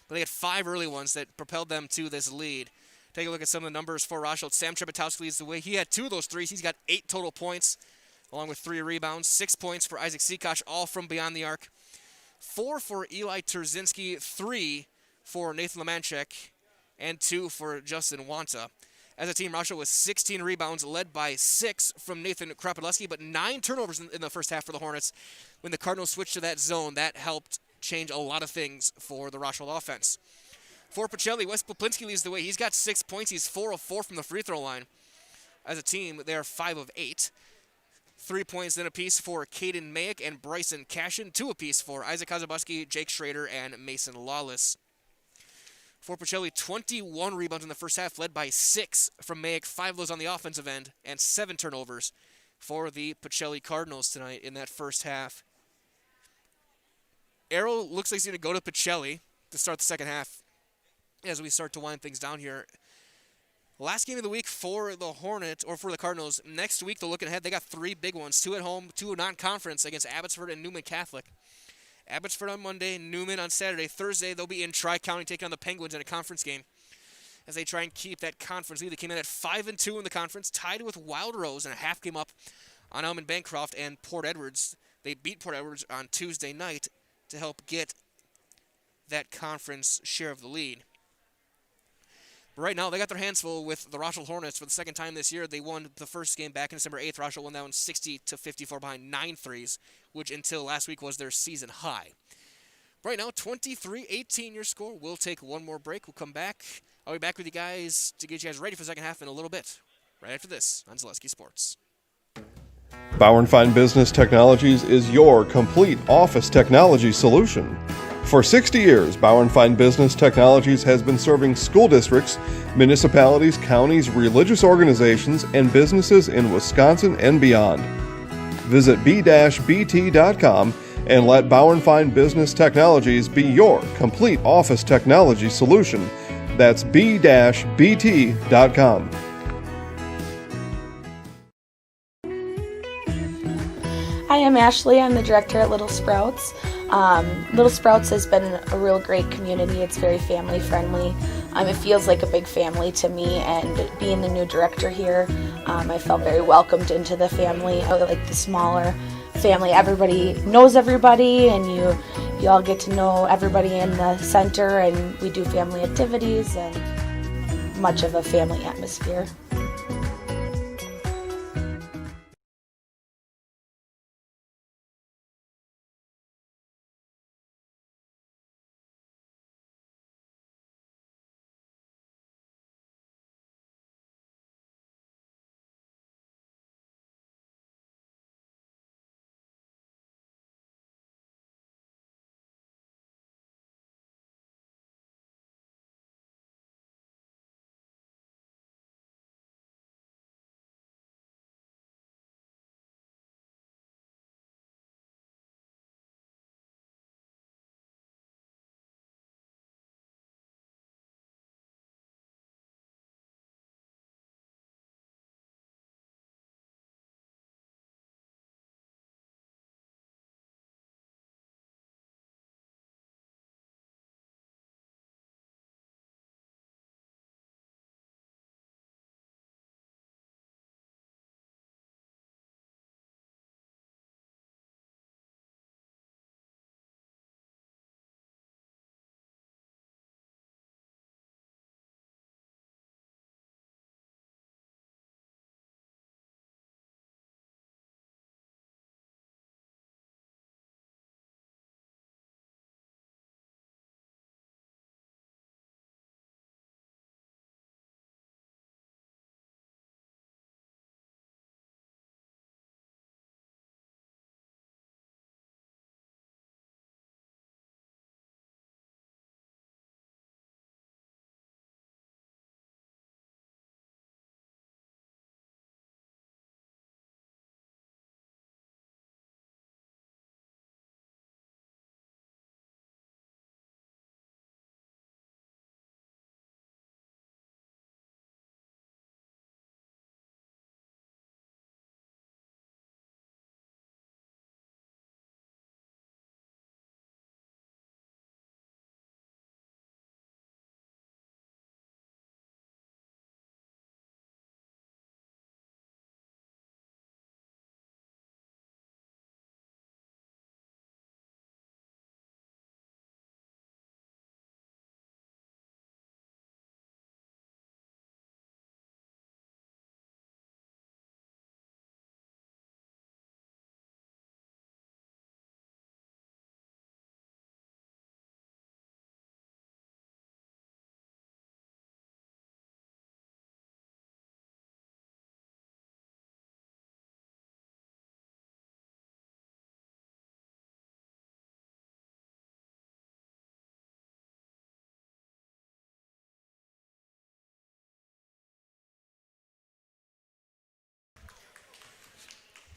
But they had 5 early ones that propelled them to this lead. Take a look at some of the numbers for Rosholt. Sam Trepetowski leads the way. He had 2 of those threes. He's got 8 total points, along with 3 rebounds. 6 points for Isaac Sikosh, all from beyond the arc. 4 for Eli Terzinski, 3 for Nathan Lemanchek, and 2 for Justin Wanta. As a team, Rosholt was 16 rebounds, led by 6 from Nathan Kropidlowski, but 9 turnovers in the first half for the Hornets. When the Cardinals switched to that zone, that helped change a lot of things for the Rosholt offense. For Pacelli, Wes Poplinski leads the way. He's got 6 points. He's 4 of 4 from the free throw line. As a team, they are 5 of 8. 3 points then apiece for Caden Mayick and Bryson Cashin. 2 apiece for Isaac Kazabuski, Jake Schrader, and Mason Lawless. For Pacelli, 21 rebounds in the first half, led by 6 from Mayick, 5 of those on the offensive end, and 7 turnovers for the Pacelli Cardinals tonight in that first half. Arrow looks like he's going to go to Pacelli to start the second half as we start to wind things down here. Last game of the week for the Hornets, or for the Cardinals. Next week, they're looking ahead. They got 3 big ones, 2 at home, 2 non-conference against Abbotsford and Newman Catholic. Abbotsford on Monday, Newman on Saturday. Thursday, they'll be in Tri-County taking on the Penguins in a conference game as they try and keep that conference lead. They came in at 5-2 in the conference, tied with Wild Rose and a half game up on Elman Bancroft and Port Edwards. They beat Port Edwards on Tuesday night to help get that conference share of the lead. But right now, they got their hands full with the Rosholt Hornets for the second time this year. They won the first game back on December 8th. Rosholt won that one 60-54 behind 9 threes, which until last week was their season high. Right now, 23-18 your score. We'll take one more break. We'll come back. I'll be back with you guys to get you guys ready for the second half in a little bit. Right after this on Zaleski Sports. Bauer & Fine Business Technologies is your complete office technology solution. For 60 years, Bauer & Fine Business Technologies has been serving school districts, municipalities, counties, religious organizations, and businesses in Wisconsin and beyond. Visit b-bt.com and let Bauer & Fine Business Technologies be your complete office technology solution. That's b-bt.com. Hi, I'm Ashley. I'm the director at Little Sprouts. Little Sprouts has been a real great community. It's very family friendly. It feels like a big family to me, and being the new director here, I felt very welcomed into the family. I like the smaller family. Everybody knows everybody, and you all get to know everybody in the center, and we do family activities and much of a family atmosphere.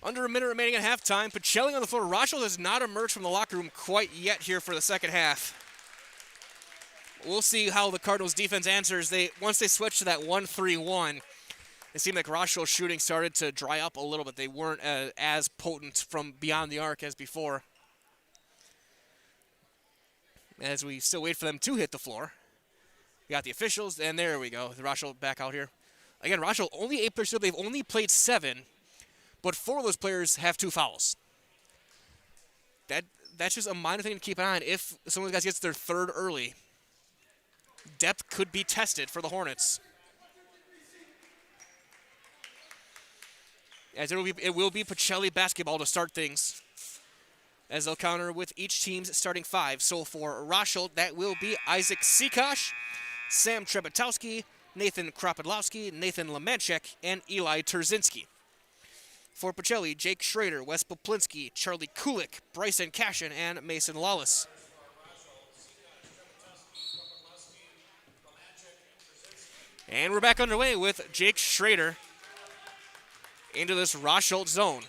Under a minute remaining at halftime. Pacelli on the floor. Rosholt has not emerged from the locker room quite yet here for the second half. We'll see how the Cardinals defense answers. Once they switch to that 1-3-1, it seemed like Rosholt's shooting started to dry up a little bit. They weren't as potent from beyond the arc as before. As we still wait for them to hit the floor. We got the officials, and there we go. The Rosholt back out here. Again, Rosholt, only 8 players. They've only played 7, but 4 of those players have 2 fouls. That's just a minor thing to keep an eye on. If some of those guys gets their 3rd early, depth could be tested for the Hornets. As it will be Pacelli basketball to start things, as they'll counter with each team's starting 5. So for Rosholt, that will be Isaac Sikosh, Sam Trebetowski, Nathan Kropodlowski, Nathan Lemanchek, and Eli Terzinski. For Pacelli, Jake Schrader, Wes Poplinski, Charlie Kulik, Bryson Cashin, and Mason Lawless. And we're back underway with Jake Schrader into this Rosholt zone.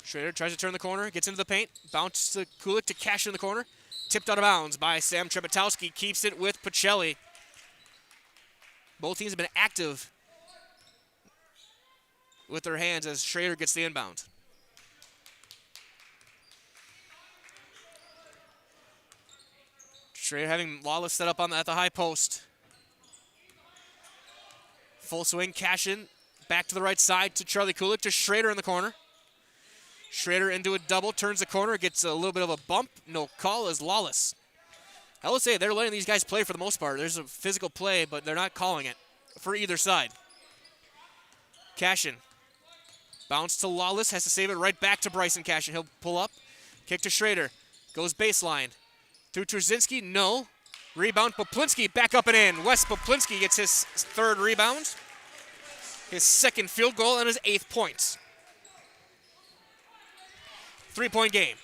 Schrader tries to turn the corner, gets into the paint, bounces to Kulik to cash in the corner. Tipped out of bounds by Sam Trebetowski, keeps it with Pacelli. Both teams have been active with their hands as Schrader gets the inbound. Schrader having Lawless set up at the high post. Full swing, Cashin, back to the right side to Charlie Kulik, to Schrader in the corner. Schrader into a double, turns the corner, gets a little bit of a bump. No call as Lawless. I would say they're letting these guys play for the most part. There's a physical play, but they're not calling it for either side. Cashin. Bounce to Lawless, has to save it right back to Bryson Cashin. He'll pull up, kick to Schrader. Goes baseline. Through Terzinski, no. Rebound, Poplinski back up and in. Wes Poplinski gets his 3rd rebound, his 2nd field goal, and his 8th point. 3-point game.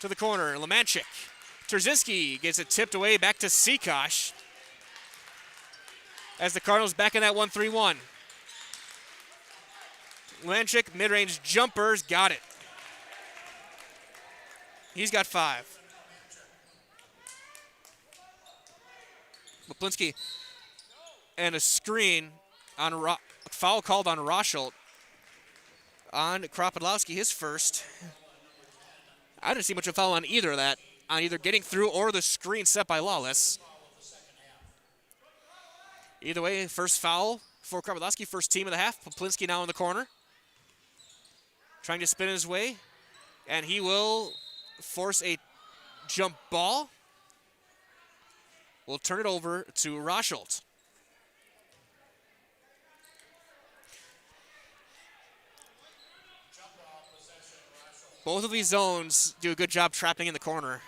To the corner, Lemanchik. Terzinski gets it tipped away back to Sikosh. As the Cardinals back in that 1-3-1. Lemanchik, mid-range jumpers, got it. He's got 5. Poplinski and a screen on foul called on Rosholt. On Kropodlowski, his first. I didn't see much of a foul on either of that, on either getting through or the screen set by Lawless. Either way, first foul for Kropodlowski, first team of the half. Poplinski now in the corner. Trying to spin his way, and he will force a jump ball. We'll turn it over to Rosholt. Both of these zones do a good job trapping in the corner.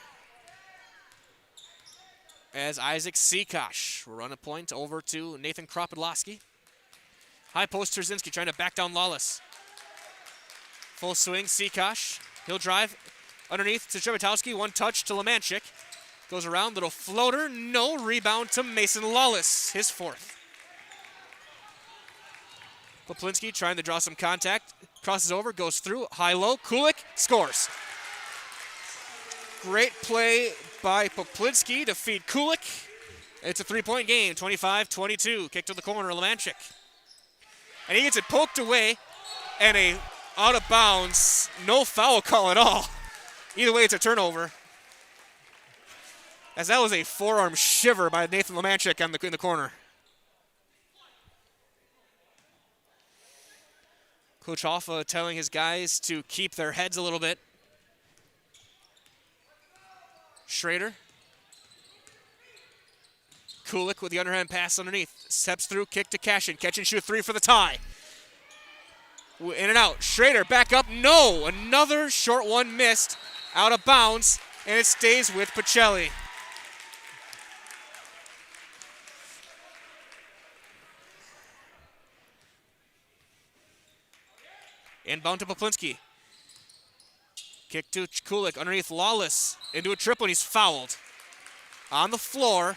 As Isaac Sikosh will run a point over to Nathan Kropodlowski. High post Terzinski trying to back down Lawless. Full swing, Sikosh. He'll drive underneath to Trebetowski. 1 touch to Lemanchik. Goes around, little floater, no. Rebound to Mason Lawless, his 4th. Poplinski trying to draw some contact. Crosses over, goes through, high-low. Kulik scores. Great play by Poplinski to feed Kulik. It's a 3-point game, 25-22. Kick to the corner, Lemanchik. And he gets it poked away, and a out of bounds, no foul call at all. Either way, it's a turnover. As that was a forearm shiver by Nathan Lemanchik in the corner. Coach Hoffa telling his guys to keep their heads a little bit. Schrader. Kulik with the underhand pass underneath. Steps through, kick to Cashin. Catch and shoot 3 for the tie. In and out. Schrader back up. No! Another short one missed. Out of bounds. And it stays with Pacelli. Inbound to Poplinski. Kick to Kulik underneath Lawless. Into a triple, and he's fouled. On the floor.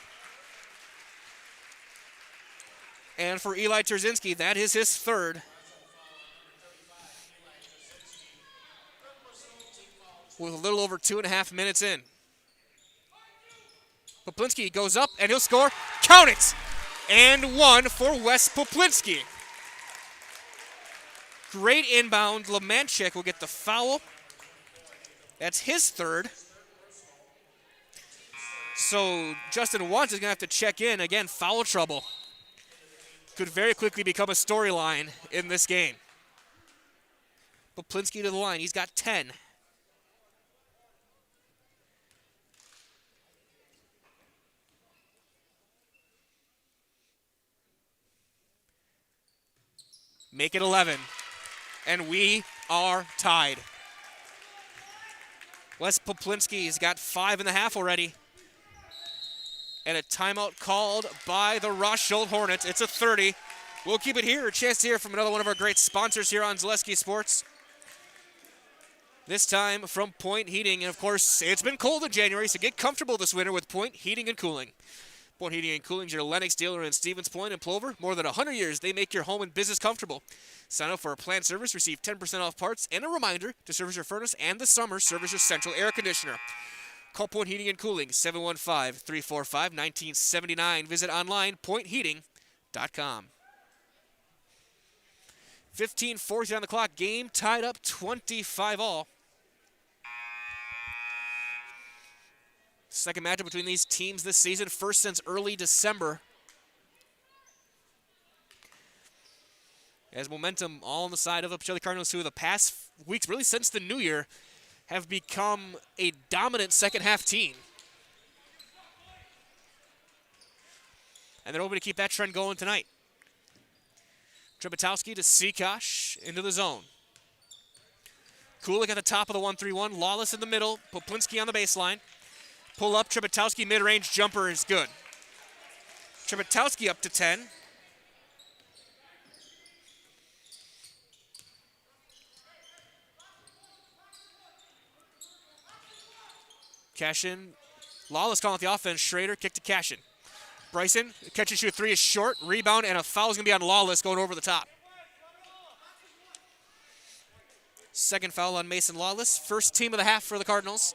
And for Eli Terzinski, that is his third. With a little over 2.5 minutes in. Poplinski goes up, and he'll score. Count it! And one for Wes Poplinski. Great inbound. Lemanchik will get the foul. That's his third. So Justin Wants is going to have to check in. Again, foul trouble. Could very quickly become a storyline in this game. Poplinski to the line. He's got 10. Make it 11. And we are tied. Wes Poplinski has got 5.5 already. And a timeout called by the Rosholt Hornets. It's a 30. We'll keep it here. A chance to hear from another one of our great sponsors here on Zaleski Sports. This time from Point Heating. And of course, it's been cold in January, so get comfortable this winter with Point Heating and Cooling. Point Heating and Cooling is your Lennox dealer in Stevens Point and Plover. More than 100 years, they make your home and business comfortable. Sign up for a planned service, receive 10% off parts, and a reminder to service your furnace and this summer, service your central air conditioner. Call Point Heating and Cooling, 715-345-1979. Visit online, pointheating.com. 15:40 on the clock. Game tied up 25-all. Second matchup between these teams this season, first since early December. As momentum all on the side of the Pacelli Cardinals, who the past weeks, really since the new year, have become a dominant second-half team. And they're hoping to keep that trend going tonight. Trebetowski to Sikosh into the zone. Kulik at the top of the 1-3-1. Lawless in the middle. Poplinski on the baseline. Pull up. Trebetowski mid-range jumper is good. Trebetowski up to 10. Cashin. Lawless calling out the offense. Schrader kick to Cashin. Bryson, catch and shoot three is short. Rebound, and a foul is going to be on Lawless going over the top. Second foul on Mason Lawless. First team of the half for the Cardinals.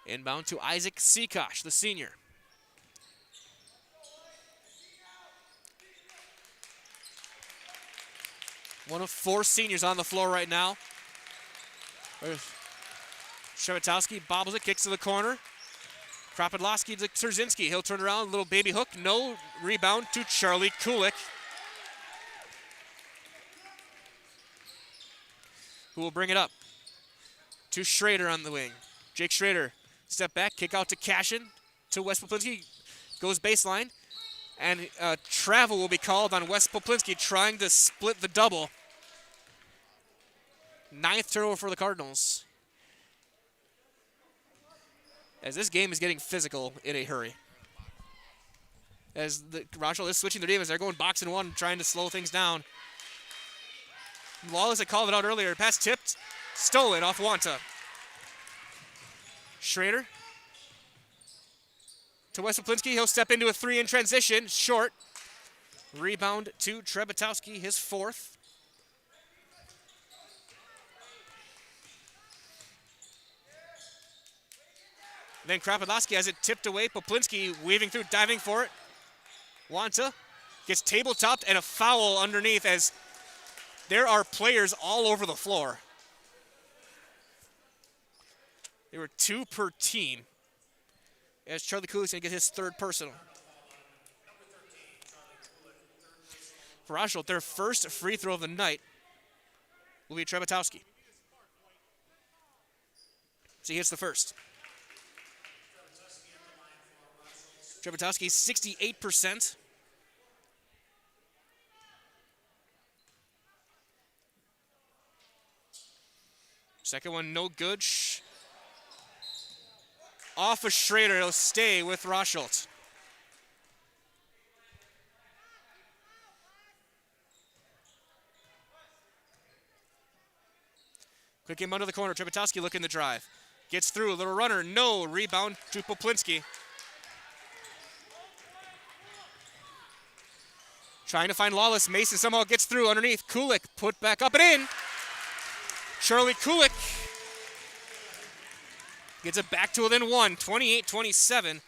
Inbound to Isaac Sikosh, the senior. One of 4 seniors on the floor right now. Trebetowski bobbles it, kicks to the corner. Kropidlowski to Terzinski. He'll turn around, little baby hook. No rebound to Charlie Kulik, who will bring it up to Schrader on the wing. Jake Schrader, step back, kick out to Cashin, to Wes Poplinski. Goes baseline. And travel will be called on Wes Poplinski, trying to split the double. 9th turnover for the Cardinals. As this game is getting physical in a hurry. As the Rochelle is switching their defense, they're going box and one, trying to slow things down. Lawless had called it out earlier. Pass tipped, stolen off Wanta. Schrader to Wes Poplinski. He'll step into a 3 in transition. Short. Rebound to Trebetowski, his 4th. Then Kropidlowski has it tipped away. Poplinski weaving through, diving for it. Wanta gets table-topped and a foul underneath as there are players all over the floor. There were 2 per team. As Charlie Kulik's going to get his 3rd personal. For Rosholt, their first free throw of the night will be Trebetowski. So he hits the first. Trebetowski, 68%. Second one, no good. Off of Schrader, he'll stay with Rosholt. Quick game under the corner. Trepetowski looking to drive. Gets through. A little runner. No. Rebound to Poplinski. Trying to find Lawless. Mason somehow gets through underneath. Kulik put back up and in. Charlie Kulik gets it back to within one. 28-27.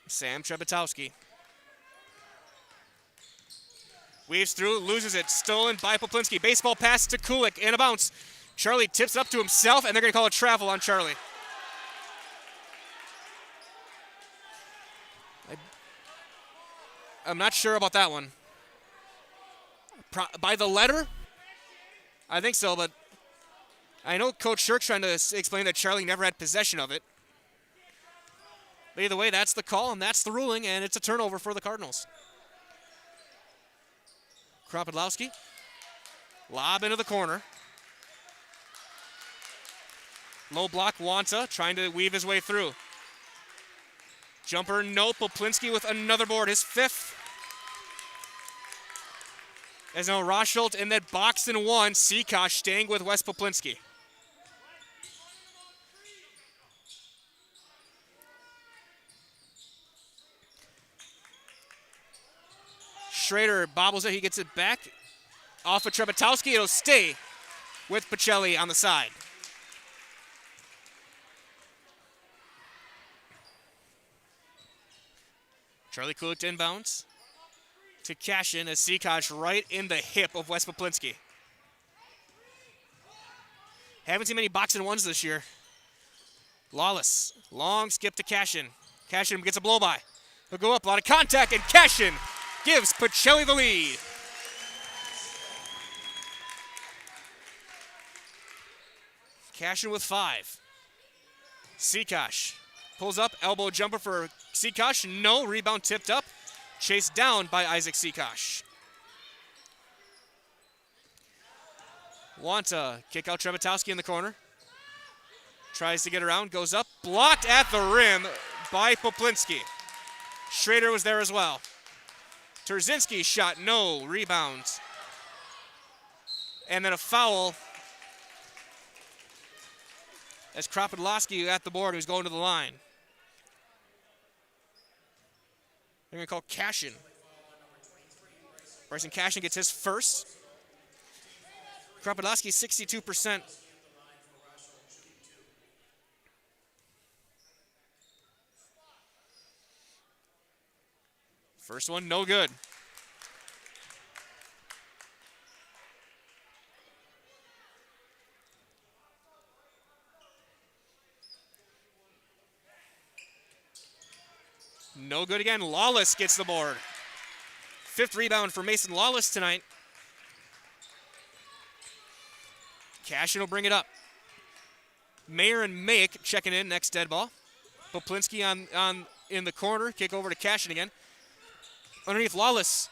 Sam Trepetowski. Weaves through, loses it, stolen by Poplinski. Baseball pass to Kulik, and a bounce. Charlie tips up to himself, and they're going to call a travel on Charlie. I'm not sure about that one. By the letter? I think so, but I know Coach Shirk's trying to explain that Charlie never had possession of it. But either way, that's the call, and that's the ruling, and it's a turnover for the Cardinals. Kropodlowski. Lob into the corner. Low block, Wanta trying to weave his way through. Jumper, no. Poplinski with another board, his fifth. As now Rosholt in that box and one. Seakosh staying with Wes Poplinski. Schrader bobbles it. He gets it back. Off of Trepetowski. It'll stay with Pacelli on the side. Charlie Kulik to inbounds. To cash in as Seakosh right in the hip of Wes Poplinski. Haven't seen many box and ones this year. Lawless. Long skip to Cashin. Cashin gets a blow by. He'll go up. A lot of contact, and Cashin gives Pacelli the lead. Cashin with 5. Seakosh pulls up. Elbow jumper for Seakosh. No. Rebound tipped up. Chased down by Isaac Seakosh. Wanta kick out Trepetowski in the corner. Tries to get around. Goes up. Blocked at the rim by Poplinski. Schrader was there as well. Terzinski shot, no. Rebounds. And then a foul as Kropodlowski at the board, who's going to the line. They're going to call Cashin. Bryson Cashin gets his first. Kropodlowski 62%. First one, no good. No good again. Lawless gets the board. 5th rebound for Mason Lawless tonight. Cashin will bring it up. Mayer and Make checking in next dead ball. Poplinski on in the corner. Kick over to Cashin again. Underneath Lawless.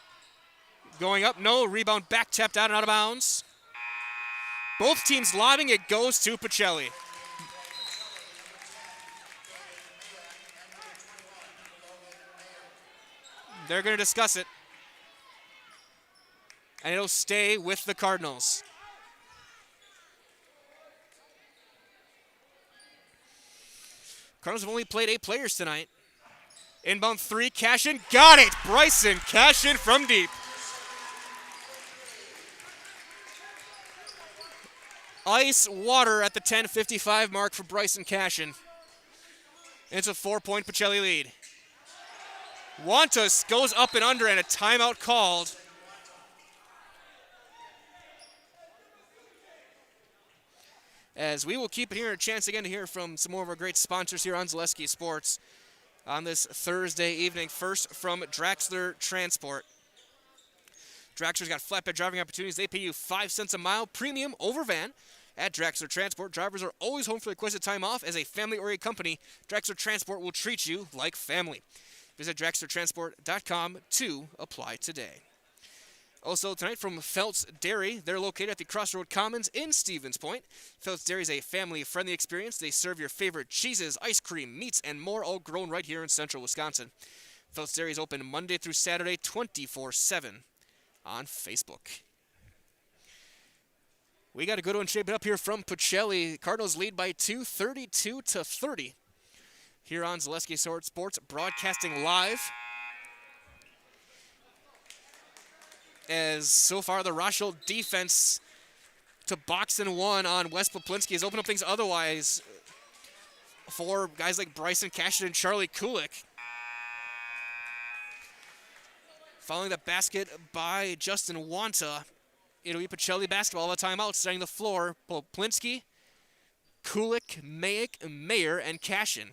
Going up, no. Rebound back, tapped out and out of bounds. Both teams lobbing. It goes to Pacelli. They're going to discuss it. And it'll stay with the Cardinals. Cardinals have only played 8 players tonight. Inbound 3, Cashin, got it! Bryson Cashin from deep. Ice water at the 10:55 mark for Bryson Cashin. It's a 4-point Pacelli lead. Wantus goes up and under, and a timeout called. As we will keep here a chance again to hear from some more of our great sponsors here on Zaleski Sports on this Thursday evening. First from Draxler Transport. Draxler's got flatbed driving opportunities. They pay you 5 cents a mile premium over van. At Draxler Transport, drivers are always home for requested time off. As a family-oriented company, Draxler Transport will treat you like family. Visit DraxlerTransport.com to apply today. Also tonight from Felt's Dairy. They're located at the Crossroad Commons in Stevens Point. Felt's Dairy is a family-friendly experience. They serve your favorite cheeses, ice cream, meats, and more, all grown right here in central Wisconsin. Felt's Dairy is open Monday through Saturday, 24/7. on Facebook. We got a good one shaping up here from Pacelli. Cardinals lead by 2, 32-30. Here on Zaleski Sports, broadcasting live. As so far the Rosholt defense to box and one on Wes Poplinski has opened up things otherwise for guys like Bryson Cashin and Charlie Kulik. Following the basket by Justin Wanta, it'll be Pacelli basketball. All the timeout, setting the floor. Poplinski, Kulik, Mayer, and Cashin.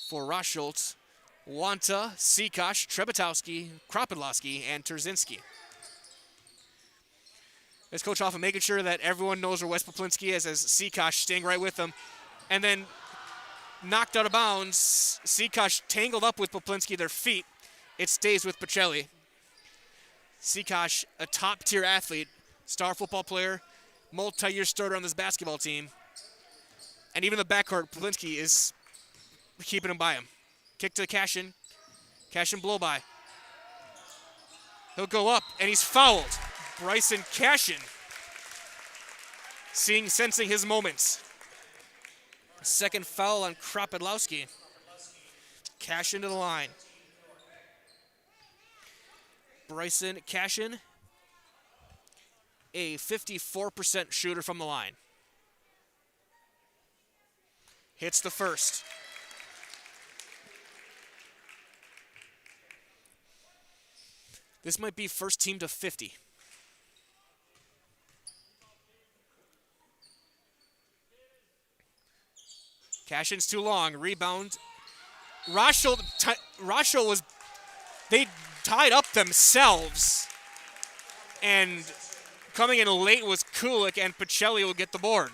For Rosholt, Wanta, Sikosh, Trebetowski, Kropidlowski, and Terzinski. As Coach Hoffman making sure that everyone knows where Wes Poplinski is, as Sikosh staying right with him. And then knocked out of bounds. Sikosh tangled up with Poplinski, their feet. It stays with Pacelli. Sikosh, a top-tier athlete, star football player, multi-year starter on this basketball team. And even the backcourt, Poplinski is keeping him by him. Kick to Cashin. Cashin blow by. He'll go up, and he's fouled. Bryson Cashin, sensing his moments. Second foul on Kropidlowski. Cashin to the line. Bryson Cashin, a 54% shooter from the line. Hits the first. This might be first team to 50. Cashin's too long. Rebound. Rosholt was, they tied up themselves. And coming in late was Kulik, and Pacelli will get the board.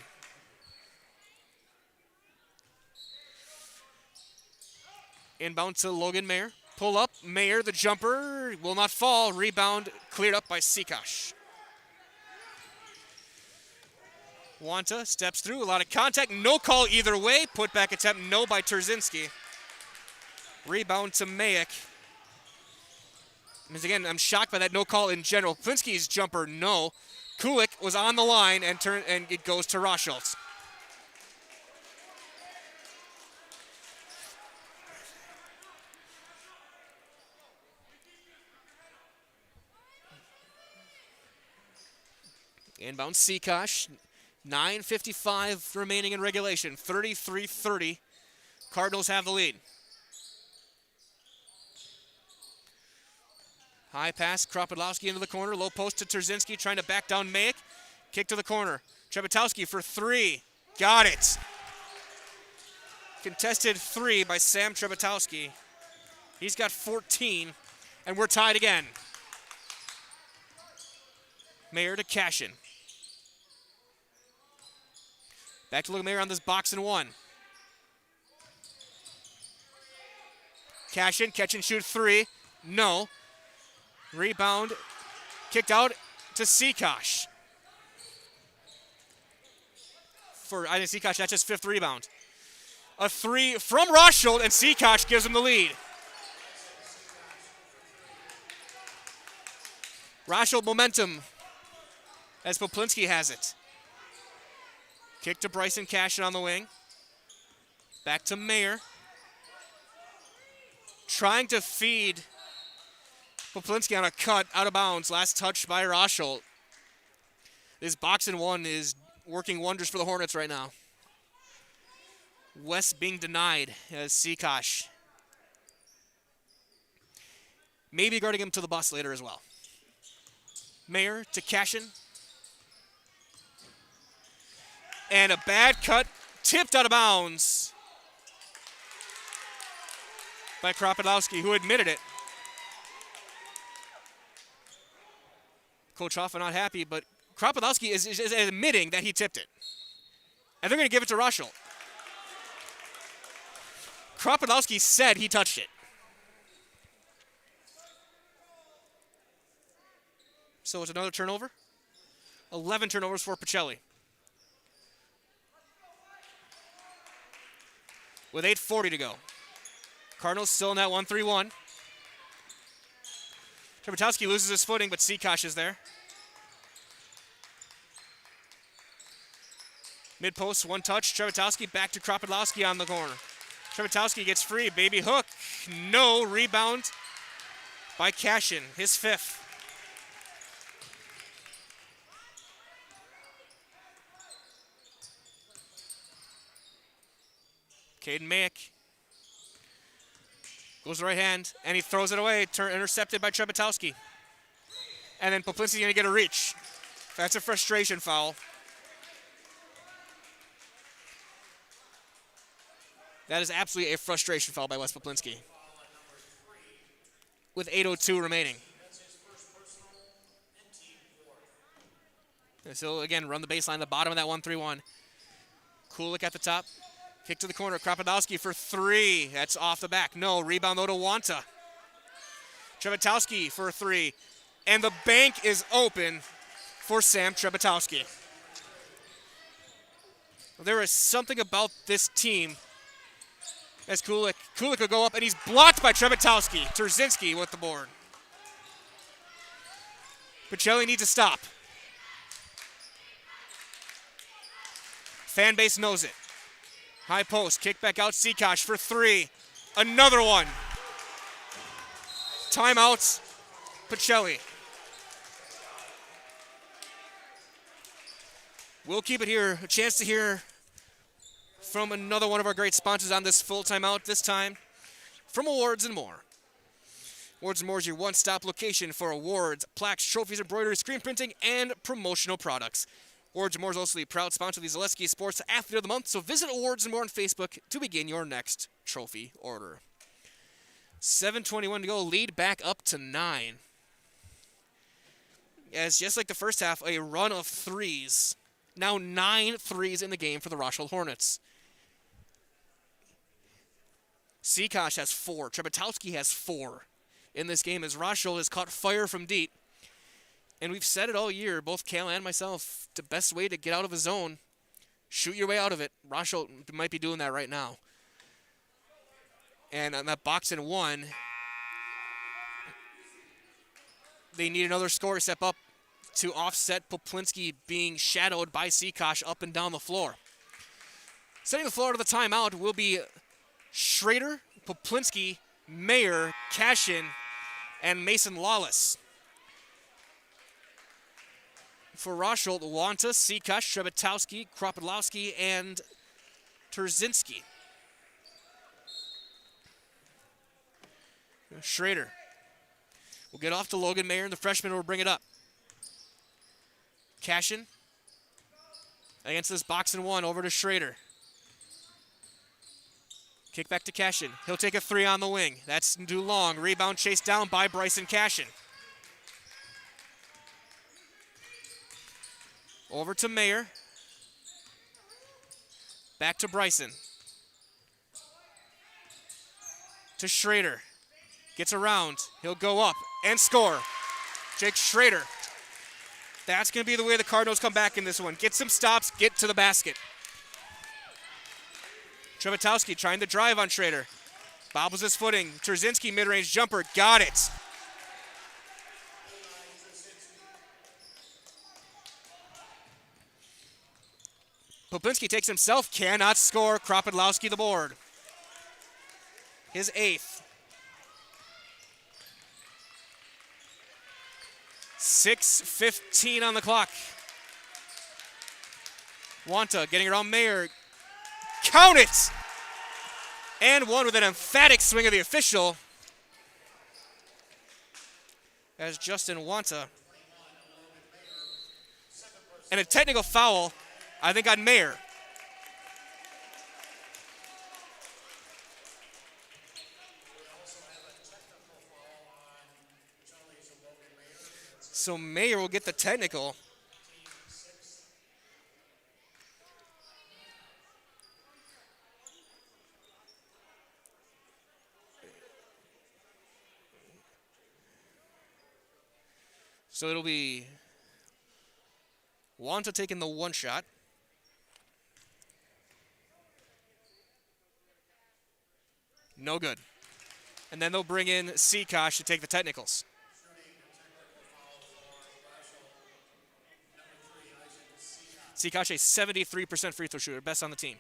Inbound to Logan Mayer. Pull up. Mayer, the jumper, will not fall. Rebound cleared up by Sikosh. Wanta steps through, a lot of contact, no call either way. Put back attempt, no by Terzinski. Rebound to Mayak. Again, I'm shocked by that no call in general. Poplinski's jumper, no. Kulik was on the line and it goes to Rosholt. Inbound Sikosh. 9:55 remaining in regulation. 33-30. Cardinals have the lead. High pass, Kropidlowski into the corner. Low post to Terzinski, trying to back down Mayak. Kick to the corner. Trebetowski for three. Got it. Contested three by Sam Trebetowski. He's got 14, and we're tied again. Mayer to Cashin. Back to Logan Mayer on this box and one. Cashin, catch and shoot three. No. Rebound, kicked out to Sikosh. I think Sikosh, that's his fifth rebound. A three from Rosholt, and Sikosh gives him the lead. Rosholt momentum as Poplinski has it. Kick to Bryson Cashin on the wing. Back to Mayer. Trying to feed Poplinski on a cut out of bounds. Last touch by Rosholt. This box and one is working wonders for the Hornets right now. West being denied as Sikosh. Maybe guarding him to the bus later as well. Mayer to Cashin. And a bad cut, tipped out of bounds by Kropidlowski, who admitted it. Coach Hoffman not happy, but Kropidlowski is admitting that he tipped it. And they're going to give it to Rosholt. Kropidlowski said he touched it. So it's another turnover. 11 turnovers for Pacelli. With 8:40 to go. Cardinals still in that 1-3-1. Trebatowski loses his footing, but Seakosh is there. Mid-post, one touch. Trebatowski back to Kropodlowski on the corner. Trebatowski gets free. Baby hook. No. Rebound by Cashin, his fifth. Caden Mayick goes to the right hand, and he throws it away. Intercepted by Trebatowski. And then Poplinski's going to get a reach. That's a frustration foul. That is absolutely a frustration foul by Wes Poplinski. With 8:02 remaining. So again, run the baseline, the bottom of that 1-3-1. Kulik at the top. Kick to the corner. Kropodlowski for three. That's off the back. No. Rebound though to Wanta. Trebatowski for three. And the bank is open for Sam Trebatowski. There is something about this team as Kulik will go up, and he's blocked by Trebatowski. Trzynski with the board. Pacelli needs to stop. Fan base knows it. High post, kick back out, Seakosh for three. Another one. Timeouts, Pacelli. We'll keep it here. A chance to hear from another one of our great sponsors on this full timeout, this time from Awards and More. Awards and More is your one-stop location for awards, plaques, trophies, embroidery, screen printing, and promotional products. Awards and More is also the proud sponsor of the Zaleski Sports Athlete of the Month, so visit Awards and More on Facebook to begin your next trophy order. 7:21 to go, lead back up to 9. As just like the first half, a run of threes. Now 9 threes in the game for the Rosholt Hornets. Seakosh has 4. Trebatowski has 4 in this game as Rosholt has caught fire from deep. And we've said it all year, both Cal and myself, the best way to get out of a zone, shoot your way out of it. Rosholt might be doing that right now. And on that box and one, they need another scorer to step up to offset Poplinski being shadowed by Seakosh up and down the floor. Setting the floor to the timeout will be Schrader, Poplinski, Mayer, Cashin, and Mason Lawless. For Rosholt, Wanta, Seakosh, Trebatowski, Kropodlowski, and Trzynski. Schrader will get off to Logan Mayer, and the freshman will bring it up. Cashin against this box and one, over to Schrader. Kick back to Cashin. He'll take a three on the wing. That's too long. Rebound chased down by Bryson Cashin. Over to Mayer. Back to Bryson. To Schrader. Gets around. He'll go up and score. Jake Schrader. That's going to be the way the Cardinals come back in this one. Get some stops, get to the basket. Trebatowski trying to drive on Schrader. Bobbles his footing. Trzynski mid-range jumper. Got it. Poplinski takes himself, cannot score. Kropodlowski the board. His 8th. 6:15 on the clock. Wanta getting around Mayer. Count it! And one with an emphatic swing of the official. As Justin Wanta. And a technical foul, I think, on Mayer. So Mayer will get the technical. So it'll be Wanta taking the one shot. No good. And then they'll bring in Seakosh to take the technicals. Sikash, a 73% free throw shooter, best on the team.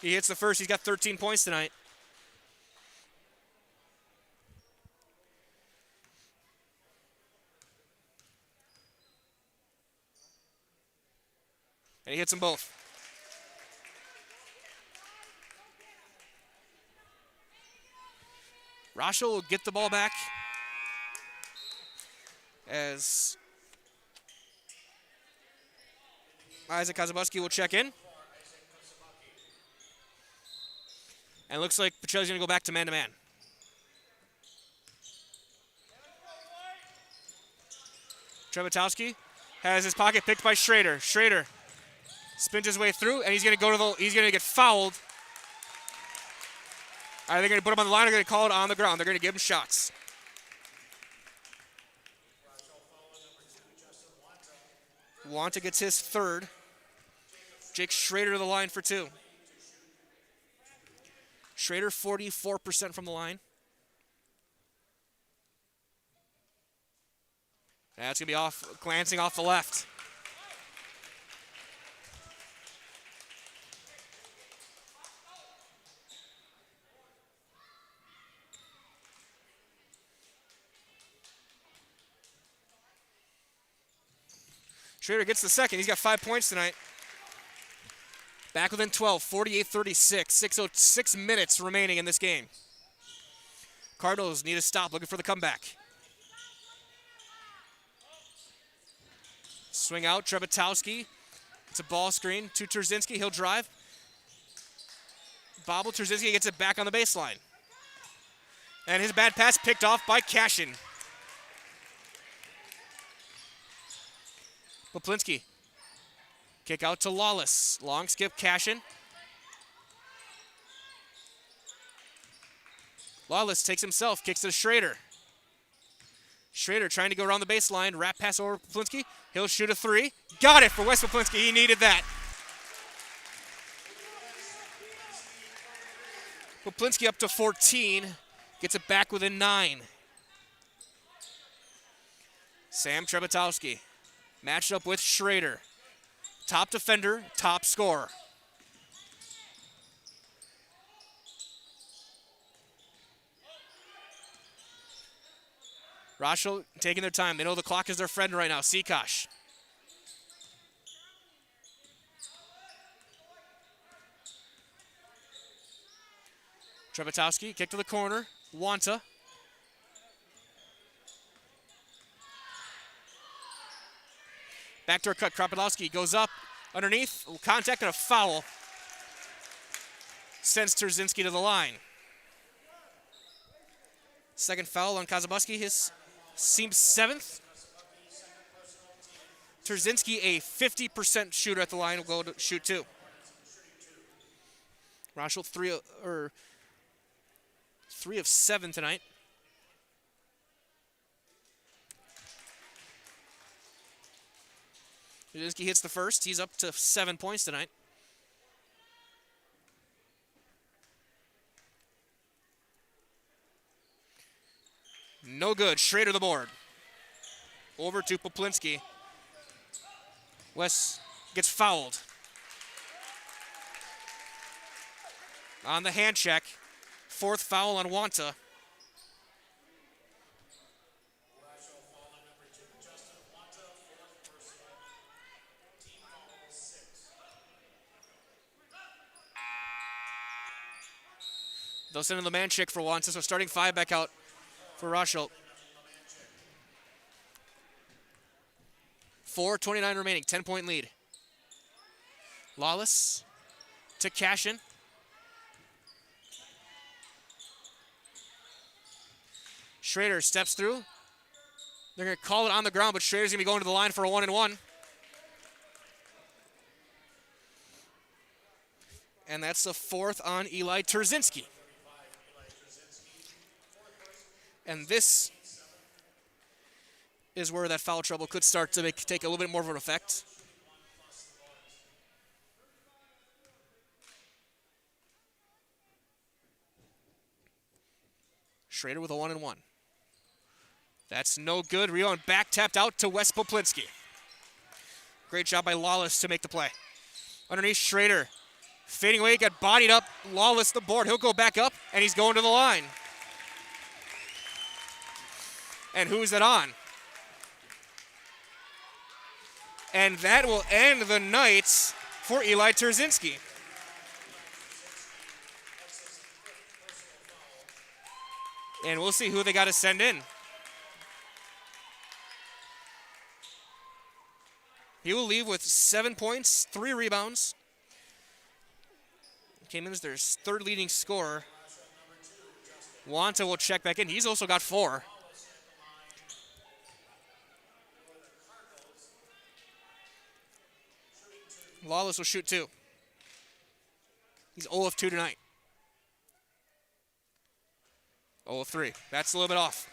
He hits the first. He's got 13 points tonight. And he hits them both. Rosholt will get the ball back as Isaac Kazabuski will check in. And it looks like Pacelli's going to go back to man-to-man. Trebetowski has his pocket picked by Schrader. Schrader spins his way through, and he's going to get fouled. Are they going to put him on the line or are they going to call it on the ground? They're going to give him shots. Wanta gets his third. Jake Schrader to the line for 2. Schrader 44% from the line. That's going to be glancing off the left. Schrader gets the second. He's got 5 points tonight. Back within 12, 48-36, 6 minutes remaining in this game. Cardinals need a stop, looking for the comeback. Swing out, Trebetowski. It's a ball screen to Trzynski. He'll drive. Bobble, Trzynski gets it back on the baseline. And his bad pass picked off by Cashin. Poplinski. Kick out to Lawless. Long skip, Cashin. Lawless takes himself, kicks to Schrader. Schrader trying to go around the baseline. Wrap pass over Poplinski. He'll shoot a 3. Got it for Wes Poplinski. He needed that. Poplinski up to 14. Gets it back within 9. Sam Trebetowski matched up with Schrader. Top defender, top scorer. Rosholt taking their time. They know the clock is their friend right now. Sikash. Trebetowski, kick to the corner. Wanta. Backdoor cut. Kropotowski goes up underneath. Contact and a foul. Sends Trzynski to the line. Second foul on Kazabuski. His seems 7th. Trzynski, a 50% shooter at the line, will go to shoot 2. Rosholt 3 of 7 tonight. Trzynski hits the first. He's up to 7 points tonight. No good. Schrader the board. Over to Poplinski. Wes gets fouled. On the hand check. 4th foul on Wanta. They'll send in the man check for Wanta, so starting 5 back out for Rosholt. 4:29 remaining, 10-point lead. Lawless to Cashin. Schrader steps through. They're going to call it on the ground, but Schrader's going to be going to the line for a 1-and-1. And that's the 4th on Eli Trzynski. And this is where that foul trouble could start to take a little bit more of an effect. Schrader with a 1-and-1. That's no good. Rebound back tapped out to Wes Poplinski. Great job by Lawless to make the play. Underneath Schrader. Fading away, got bodied up. Lawless the board. He'll go back up, and he's going to the line. And who's that on? And that will end the night for Eli Terzinski. And we'll see who they got to send in. He will leave with 7 points, 3 rebounds. Came in as their third leading scorer. Wanta will check back in. He's also got 4. Lawless will shoot 2. He's 0 of 2 tonight. 0 of 3. That's a little bit off.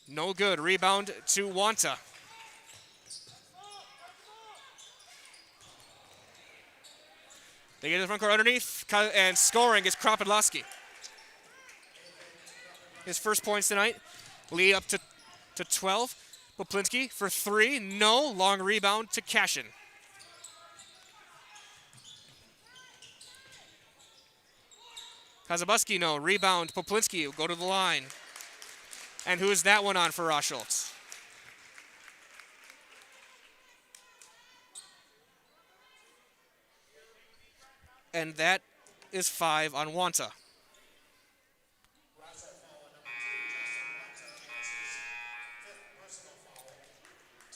No good. Rebound to Wanta. They get to the front court underneath, and scoring is Kropidlowski. His first points tonight. Lead up to 12. Poplinski for 3. No. Long rebound to Cashin. Kazabuski, no. Rebound. Poplinski will go to the line. And who is that one on for Rosholt? And that is 5 on Wanta.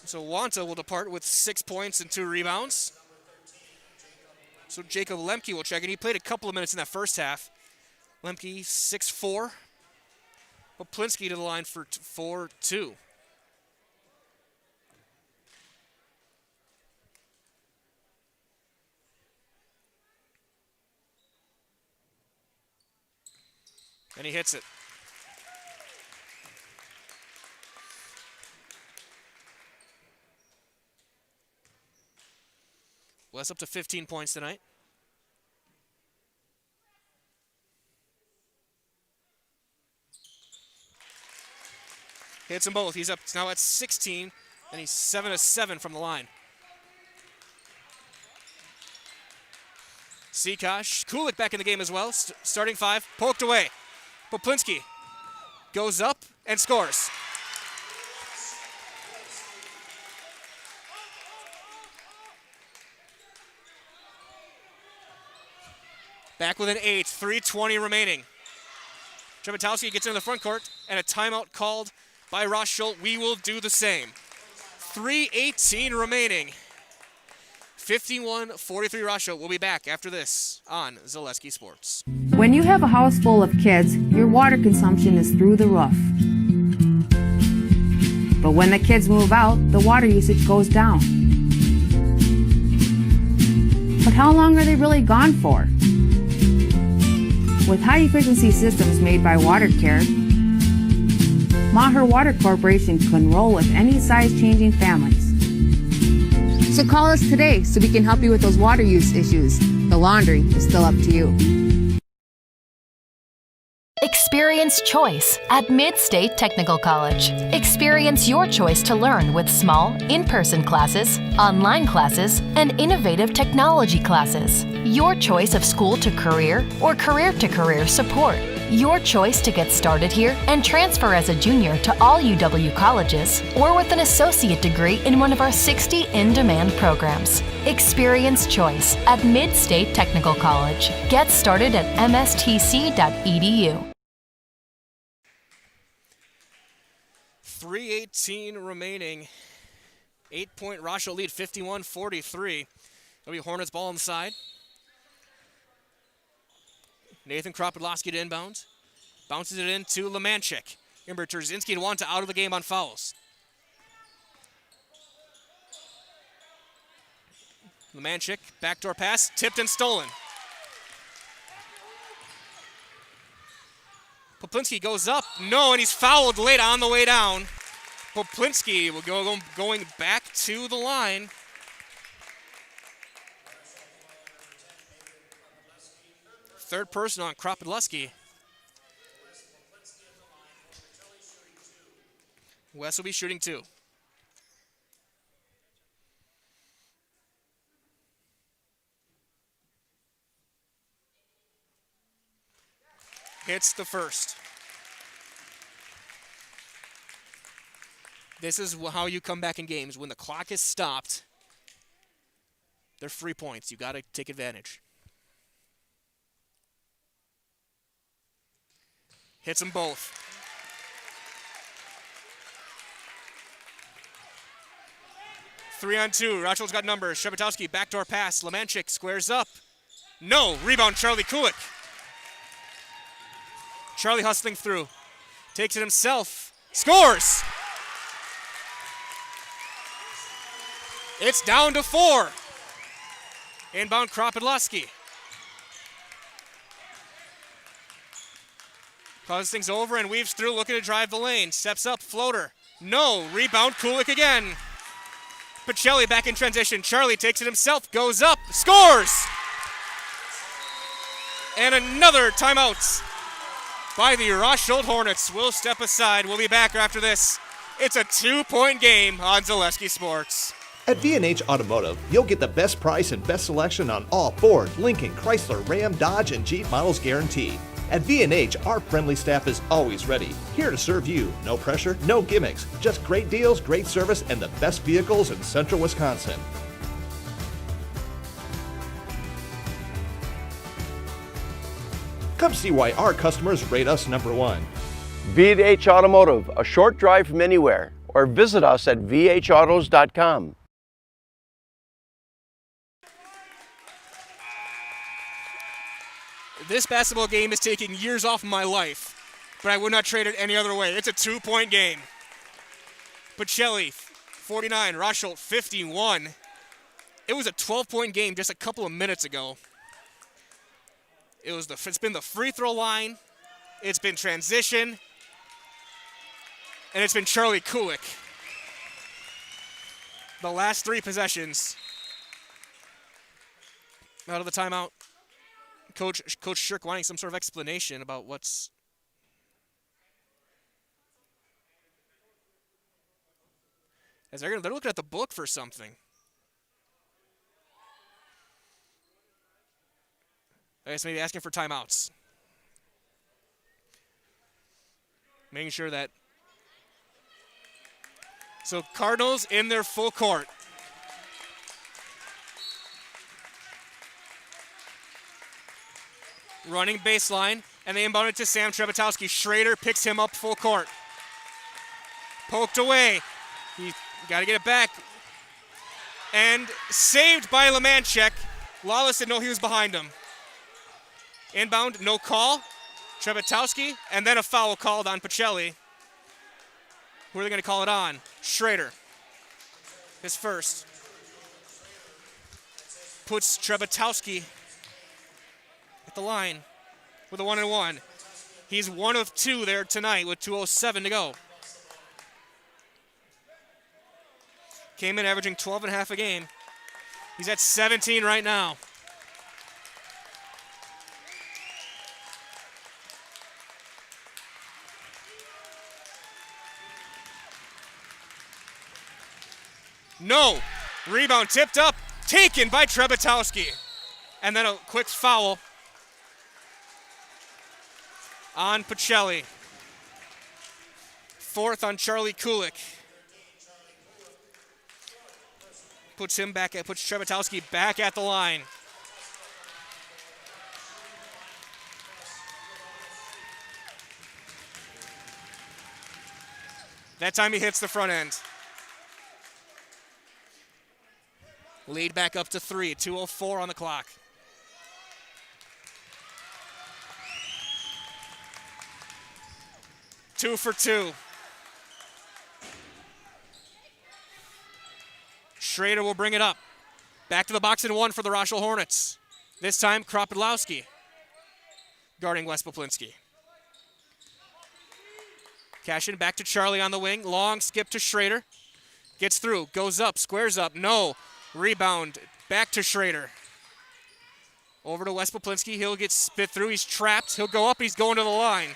So Wanta will depart with 6 points and 2 rebounds. So Jacob Lemke will check in. He played a couple of minutes in that first half. Lemke 6-4. Poplinski to the line for 4-2. And he hits it. Wes up to 15 points tonight. Hits them both. He's up now at 16, and he's 7 of 7 from the line. Sikosh, Kulik back in the game as well. Starting 5, poked away. Poplinski goes up and scores. Back with an 8, 3:20 remaining. Trebatowski gets into the front court, and a timeout called by Rosholt. We will do the same. 3:18 remaining. 51-43 Rosholt. We'll be back after this on Zaleski Sports. When you have a house full of kids, your water consumption is through the roof. But when the kids move out, the water usage goes down. But how long are they really gone for? With high-efficiency systems made by WaterCare, Maher Water Corporation can roll with any size-changing families. So call us today so we can help you with those water use issues. The laundry is still up to you. Experience choice at Mid-State Technical College. Experience your choice to learn with small, in-person classes, online classes, and innovative technology classes. Your choice of school to career or career to career support. Your choice to get started here and transfer as a junior to all UW colleges or with an associate degree in one of our 60 in-demand programs. Experience choice at Mid-State Technical College. Get started at mstc.edu. 3:18 remaining. 8-point Rosholt lead, 51-43. It'll be Hornets ball on the side. Nathan Kropidlowski to inbound. Bounces it in to Lemanchik. Remember, Terzinski and Wanta out of the game on fouls. Lemanchik, backdoor pass, tipped and stolen. Poplinski goes up. No, and he's fouled late on the way down. Poplinski will going back to the line. Third person on Kropidleski. Wes will be shooting 2. Hits the first. This is how you come back in games. When the clock is stopped, they're free points. You got to take advantage. Hits them both. Three on 2. Rochel's got numbers. Shepetowski, backdoor pass. Lemanchik squares up. No. Rebound, Charlie Kulik. Charlie hustling through. Takes it himself. Scores! It's down to 4. Inbound Kropidleski. Causes things over and weaves through, looking to drive the lane. Steps up, floater. No. Rebound, Kulik again. Pacelli back in transition. Charlie takes it himself, goes up, scores! And another timeout by the Rosholt Hornets. We'll step aside. We'll be back after this. It's a 2-point game on Zaleski Sports. At V&H Automotive, you'll get the best price and best selection on all Ford, Lincoln, Chrysler, Ram, Dodge, and Jeep models guaranteed. At V&H, our friendly staff is always ready, here to serve you. No pressure, no gimmicks, just great deals, great service, and the best vehicles in central Wisconsin. Come see why our customers rate us #1. V&H Automotive, a short drive from anywhere, or visit us at vhautos.com. This basketball game is taking years off my life, but I would not trade it any other way. It's a 2-point game. Pacelli, 49, Rosholt, 51. It was a 12-point game just a couple of minutes ago. It's been the free throw line, it's been transition, and it's been Charlie Kulik. The last 3 possessions. Out of the timeout. Coach Shirk wanting some sort of explanation about what's... As they're looking at the book for something. I guess maybe asking for timeouts. Making sure that... So Cardinals in their full court. Running baseline, and they inbound it to Sam Trebetowski. Schrader picks him up full court. Poked away. He got to get it back. And saved by Lemanchik. Lawless didn't know he was behind him. Inbound, no call. Trebetowski, and then a foul called on Pacelli. Who are they going to call it on? Schrader. His first. Puts Trebetowski at the line with a 1-and-1. He's 1 of 2 there tonight with 2:07 to go. Came in averaging 12.5 a game. He's at 17 right now. No. Rebound tipped up, taken by Trebetowski. And then a quick foul on Pacelli. 4th on Charlie Kulik. Puts Trebetowski back at the line. That time he hits the front end. Lead back up to 3, 2:04 on the clock. Two for 2. Schrader will bring it up. Back to the box and 1 for the Rosholt Hornets. This time, Kropidleski guarding Wes Poplinski. Cashin back to Charlie on the wing. Long skip to Schrader. Gets through, goes up, squares up, no. Rebound, back to Schrader. Over to Wes Poplinski. He'll get spit through. He's trapped. He'll go up. He's going to the line.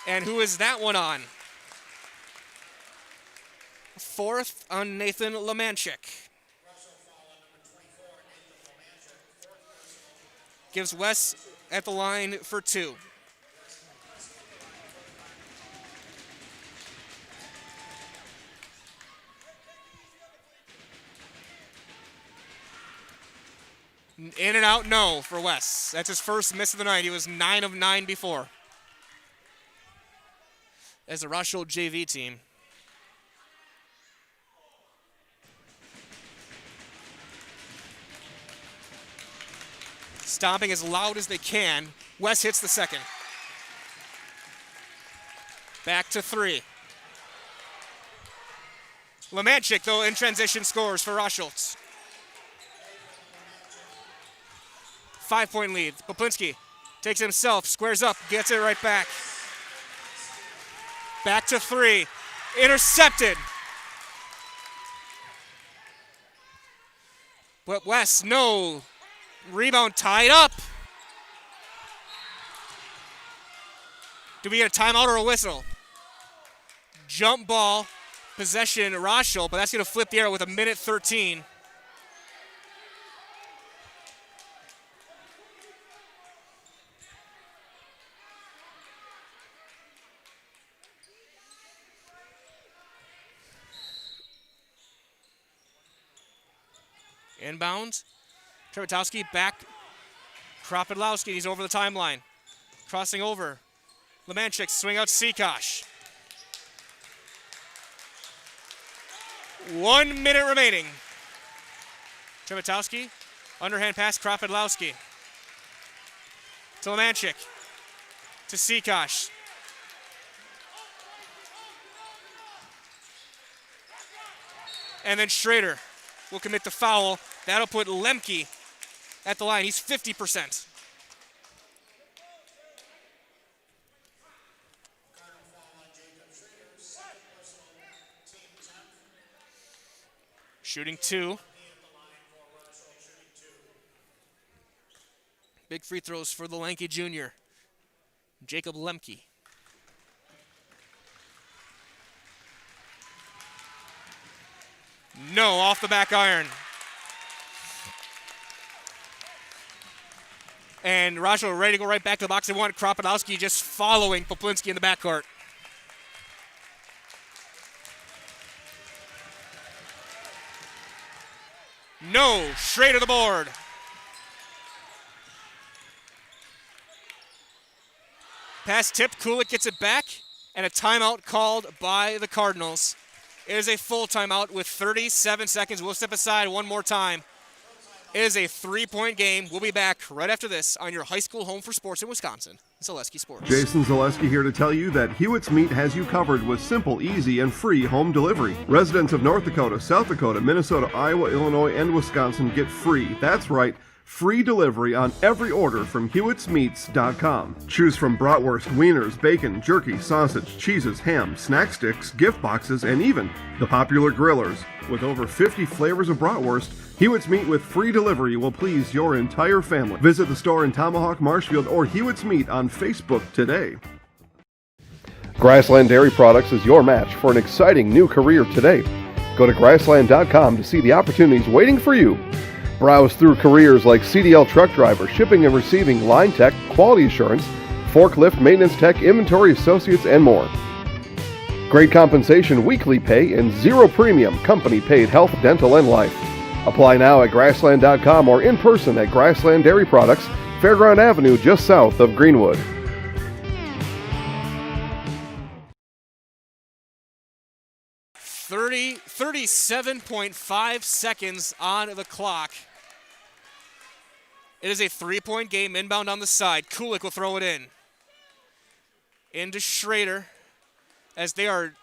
And who is that one on? Fourth on Nathan Lemanchik. Gives Wes at the line for 2. In and out, no, for Wes. That's his first miss of the night. He was 9 of 9 before. As the Rosholt JV team. Stomping as loud as they can. Wes hits the second. Back to 3. Lemanchik, though, in transition scores for Rosholt. 5-point lead. Poplinski takes it himself, squares up, gets it right back. Back to 3. Intercepted. But Wes, no. Rebound tied up. Do we get a timeout or a whistle? Jump ball, possession, Rosholt, but that's going to flip the arrow with 1:13. Inbound. Trepetowski back. Kropidlowski, he's over the timeline. Crossing over. Lemanchik, swing out Sikosh. 1 minute remaining. Trepetowski, underhand pass, Kropidlowski. To Lemanchik. To Sikosh. And then Schrader will commit the foul. That'll put Lemke at the line. He's 50%. Shooting 2. Big free throws for the lanky junior, Jacob Lemke. No, off the back iron. And Rosholt ready to go right back to the box. They want Kropidlowski just following Poplinski in the backcourt. No, straight to the board. Pass tip, Kulik gets it back, and a timeout called by the Cardinals. It is a full timeout with 37 seconds. We'll step aside one more time. It is a 3-point game. We'll be back right after this on your high school home for sports in Wisconsin, Zaleski Sports. Jason Zaleski here to tell you that Hewitt's Meat has you covered with simple, easy, and free home delivery. Residents of North Dakota, South Dakota, Minnesota, Iowa, Illinois, and Wisconsin get free. That's right. Free delivery on every order from Hewitt'sMeats.com. Choose from bratwurst, wieners, bacon, jerky, sausage, cheeses, ham, snack sticks, gift boxes, and even the popular grillers. With over 50 flavors of bratwurst, Hewitt's Meat with free delivery will please your entire family. Visit the store in Tomahawk, Marshfield, or Hewitt's Meat on Facebook today. Grassland Dairy Products is your match for an exciting new career today. Go to grassland.com to see the opportunities waiting for you. Browse through careers like CDL truck driver, shipping and receiving, line tech, quality assurance, forklift, maintenance tech, inventory associates, and more. Great compensation, weekly pay, and zero premium, company paid health, dental, and life. Apply now at grassland.com or in person at Grassland Dairy Products, Fairground Avenue, just south of Greenwood. 37.5 seconds on the clock. It is a 3-point game, inbound on the side. Kulik will throw it in. Into Schrader as they are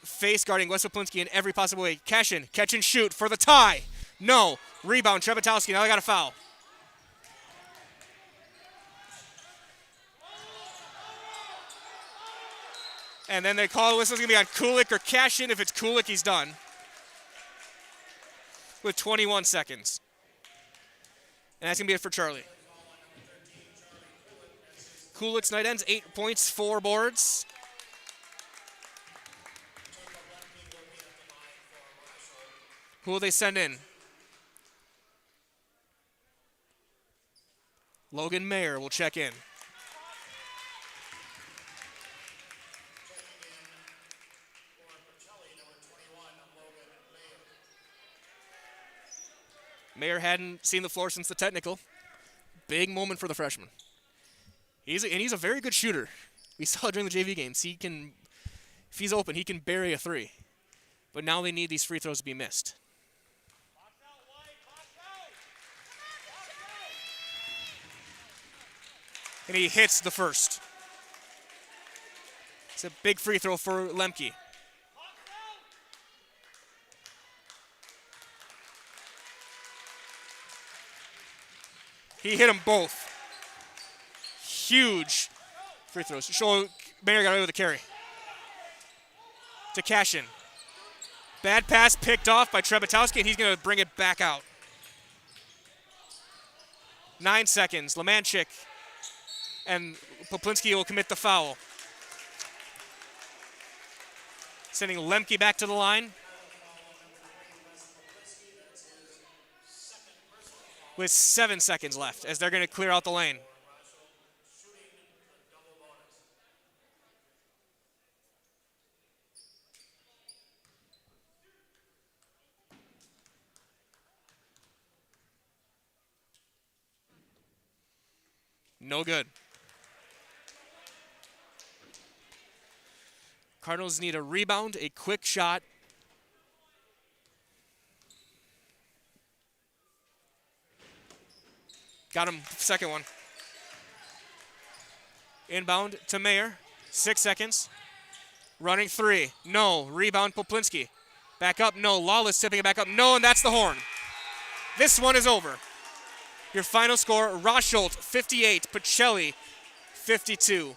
face guarding Wes Poplinski in every possible way. Catch and shoot for the tie. No. Rebound, Trepetowski. Now they got a foul. And then they call the whistle. It's going to be on Kulik or Cashin. If it's Kulik, he's done. With 21 seconds. And that's going to be it for Charlie. Kulik's night ends, 8 points, 4 boards. Who will they send in? Logan Mayer will check in. Mayer hadn't seen the floor since the technical. Big moment for the freshman. He's a very good shooter. We saw it during the JV games. He can, if he's open, he can bury a three. But now they need these free throws to be missed. And he hits the first. It's a big free throw for Lemke. He hit them both. Huge free throws. Show Mayer got away with the carry. To Cashin. Bad pass picked off by Trebetowski, and he's going to bring it back out. 9 seconds. Lemanchik and Poplinski will commit the foul. Sending Lemke back to the line. With 7 seconds left as they're going to clear out the lane. No good. Cardinals need a rebound, a quick shot. Got him, second one. Inbound to Mayer, 6 seconds. Running three, no. Rebound Poplinski. Back up, no. Lawless tipping it back up, no, and that's the horn. This one is over. Your final score, Rosholt 58, Pacelli 52.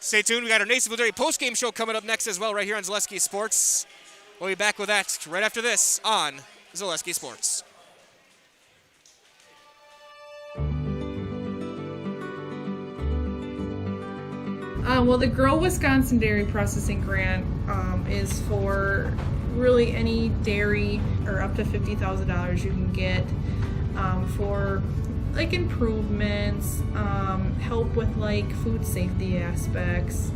Stay tuned, we got our Nason Valderi post-game show coming up next as well right here on Zaleski Sports. We'll be back with that right after this on Zaleski Sports. Well, the Grow Wisconsin Dairy Processing Grant is for really any dairy or up to $50,000 you can get for like improvements, help with like food safety aspects.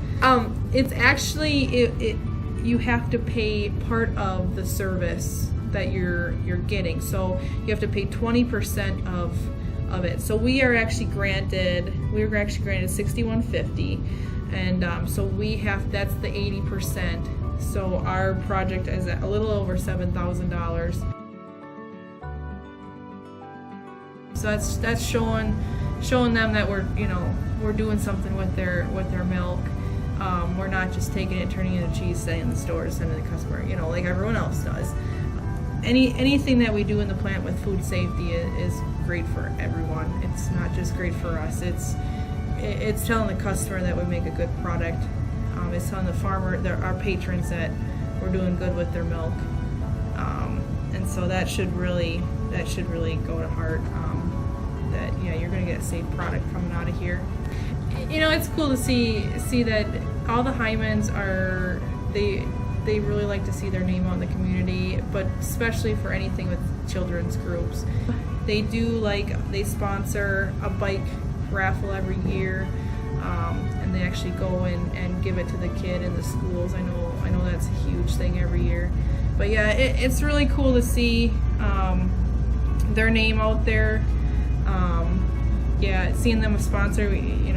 It's actually you have to pay part of the service that you're getting, so you have to pay 20% of it. So we were actually granted $6,150. And so that's the 80%. So our project is at a little over $7,000. So that's showing them that we're doing something with their milk. We're not just taking it, turning it into cheese, sending it in the store, sending it to the customer, like everyone else does. Anything that we do in the plant with food safety is great for everyone. It's not just great for us. It's telling the customer that we make a good product. It's telling the farmer, our patrons, that we're doing good with their milk. And so that should really go to heart. That you're going to get a safe product coming out of here. It's cool to see that all the Hymans they really like to see their name out in the community, but especially for anything with children's groups. They sponsor a bike raffle every year, and they actually go and give it to the kid in the schools. I know that's a huge thing every year, but yeah, it's really cool to see their name out there. Seeing them sponsor, we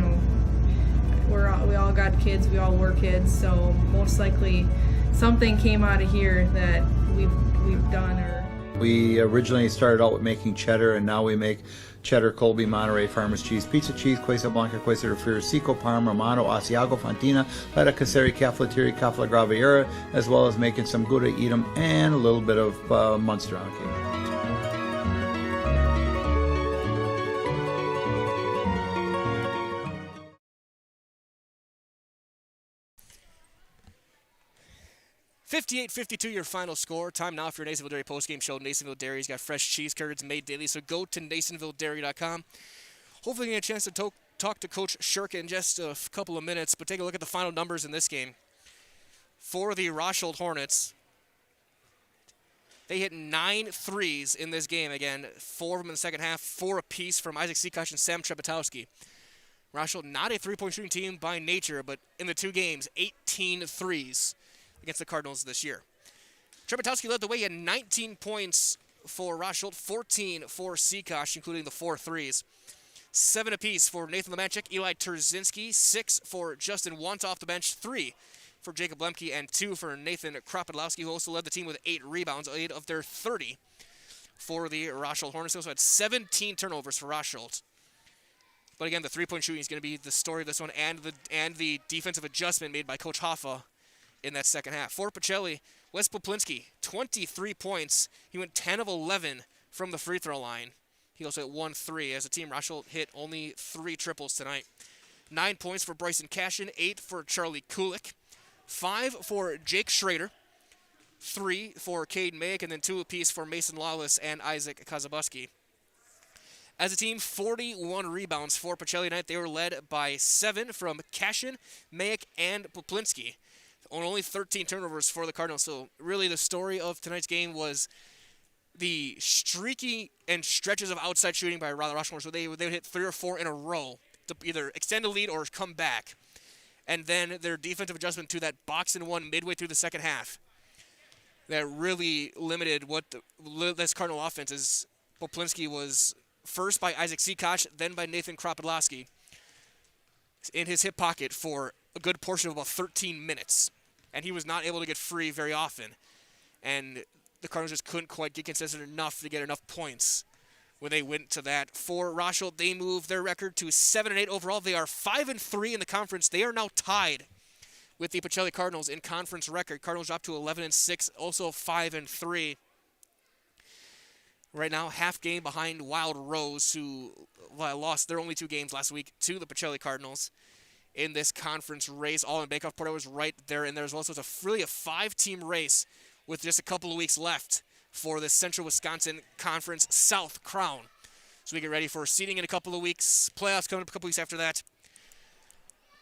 all got kids, we all were kids, so most likely something came out of here that we've done. We originally started out with making cheddar, and now we make cheddar, Colby, Monterey, Farmers Cheese, Pizza Cheese, Quesa Blanca, Quesa de Friar, Seco, Parma, Romano, Asiago, Fontina, Letta Caseri, Cafflettieri, Cafla Graviera, as well as making some Gouda Edam and a little bit of Munster on cake. 58-52 your final score. Time now for your Nasonville Dairy postgame show. Nasonville Dairy's got fresh cheese curds made daily, so go to NasonvilleDairy.com. Hopefully you get a chance to talk to Coach Shirk in just a couple of minutes, but take a look at the final numbers in this game. For the Rosholt Hornets, they hit 9 threes in this game. Again, 4 of them in the second half, 4 apiece from Isaac Seakosh and Sam Trepetowski. Rosholt, not a three-point shooting team by nature, but in the 2 games, 18 threes against the Cardinals this year. Trepetowski led the way. He had 19 points for Rosholt, 14 for Seakosh, including the 4 threes. 7 apiece for Nathan Lemanchik, Eli Terzinski, 6 for Justin Want off the bench, 3 for Jacob Lemke, and 2 for Nathan Kropodlowski, who also led the team with 8 rebounds, 8 of their 30 for the Rosholt Hornets. They also had 17 turnovers for Rosholt. But again, the three-point shooting is going to be the story of this one, and the defensive adjustment made by Coach Hoffa in that second half. For Pacelli, Wes Poplinski, 23 points. He went 10 of 11 from the free throw line. He also hit 1 3. As a team, Rosholt hit only 3 triples tonight. 9 points for Bryson Cashin, 8 for Charlie Kulik, 5 for Jake Schrader, 3 for Cade Mayick, and then 2 apiece for Mason Lawless and Isaac Kazabuski. As a team, 41 rebounds for Pacelli tonight. They were led by 7 from Cashin, Mayick, and Poplinski. Only 13 turnovers for the Cardinals. So really the story of tonight's game was the streaky and stretches of outside shooting by Rosholt. So they would hit 3 or 4 in a row to either extend a lead or come back. And then their defensive adjustment to that box and one midway through the second half that really limited what this Cardinal offense is. Poplinski was first by Isaac Seakosh, then by Nathan Kropodlowski in his hip pocket for a good portion of about 13 minutes. And he was not able to get free very often. And the Cardinals just couldn't quite get consistent enough to get enough points when they went to that. For Rosholt, they moved their record to 7-8 overall. They are 5-3 in the conference. They are now tied with the Pacelli Cardinals in conference record. Cardinals dropped to 11-6, also 5-3. Right now, half game behind Wild Rose, who lost their only 2 games last week to the Pacelli Cardinals in this conference race. Alden Bancroft Porter was right there in there as well. So it's really a 5-team race with just a couple of weeks left for the Central Wisconsin Conference South crown. So we get ready for seeding in a couple of weeks. Playoffs coming up a couple weeks after that.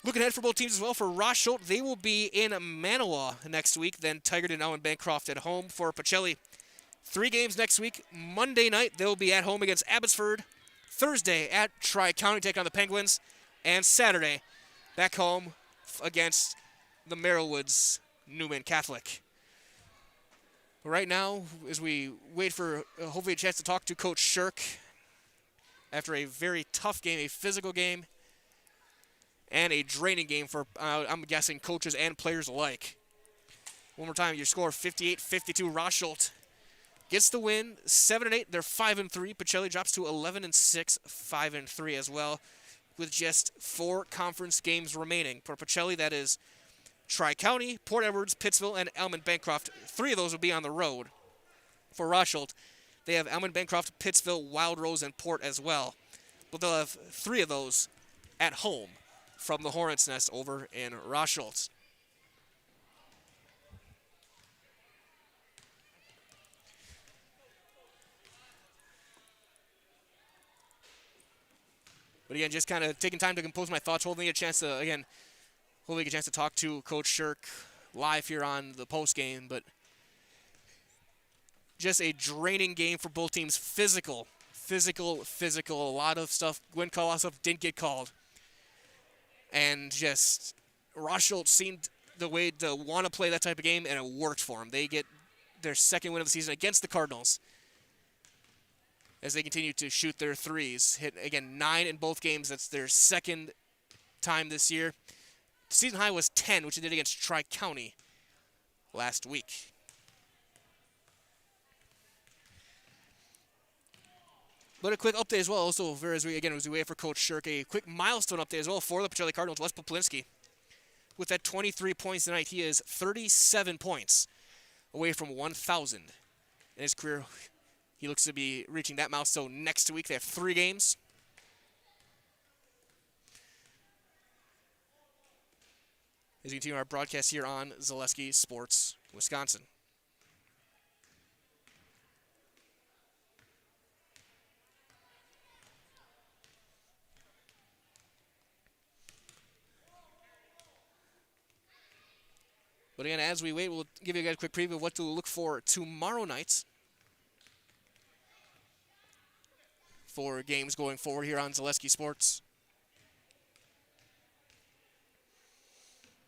Looking ahead for both teams as well. For Rosholt, they will be in Manawa next week. Then Tigerton, Allen Bancroft at home. For Pacelli, 3 games next week. Monday night, they'll be at home against Abbotsford. Thursday at Tri-County, take on the Penguins. And Saturday, back home against the Merrillwoods Newman Catholic. Right now, as we wait for hopefully a chance to talk to Coach Shirk after a very tough game, a physical game, and a draining game for, I'm guessing, coaches and players alike. One more time, your score 58-52. Rosholt gets the win, 7-8. They're 5-3. Pacelli drops to 11-6, 5-3 as well, with just 4 conference games remaining. For Pacelli, that is Tri-County, Port Edwards, Pittsville, and Elmond Bancroft. 3 of those will be on the road. For Rosholt, they have Elmond Bancroft, Pittsville, Wild Rose, and Port as well. But they'll have 3 of those at home from the Hornets' Nest over in Rosholt. But again, just kind of taking time to compose my thoughts, hopefully get a chance to talk to Coach Shirk live here on the post game. But just a draining game for both teams. Physical. A lot of stuff. Wind call, a lot of stuff didn't get called. And just Rosholt seemed the way to want to play that type of game, and it worked for them. They get their second win of the season against the Cardinals as they continue to shoot their threes. Hit, again, 9 in both games. That's their second time this year. The season high was 10, which they did against Tri-County last week. But a quick update as well, also as we wait for Coach Shirk, a quick milestone update as well for the Pacelli Cardinals. Wes Poplinski, with that 23 points tonight, he is 37 points away from 1,000 in his career. He looks to be reaching that milestone next week. They have 3 games. as we continue our broadcast here on Zaleski Sports, Wisconsin. But again, as we wait, we'll give you guys a quick preview of what to look for tomorrow night for games going forward here on Zaleski Sports.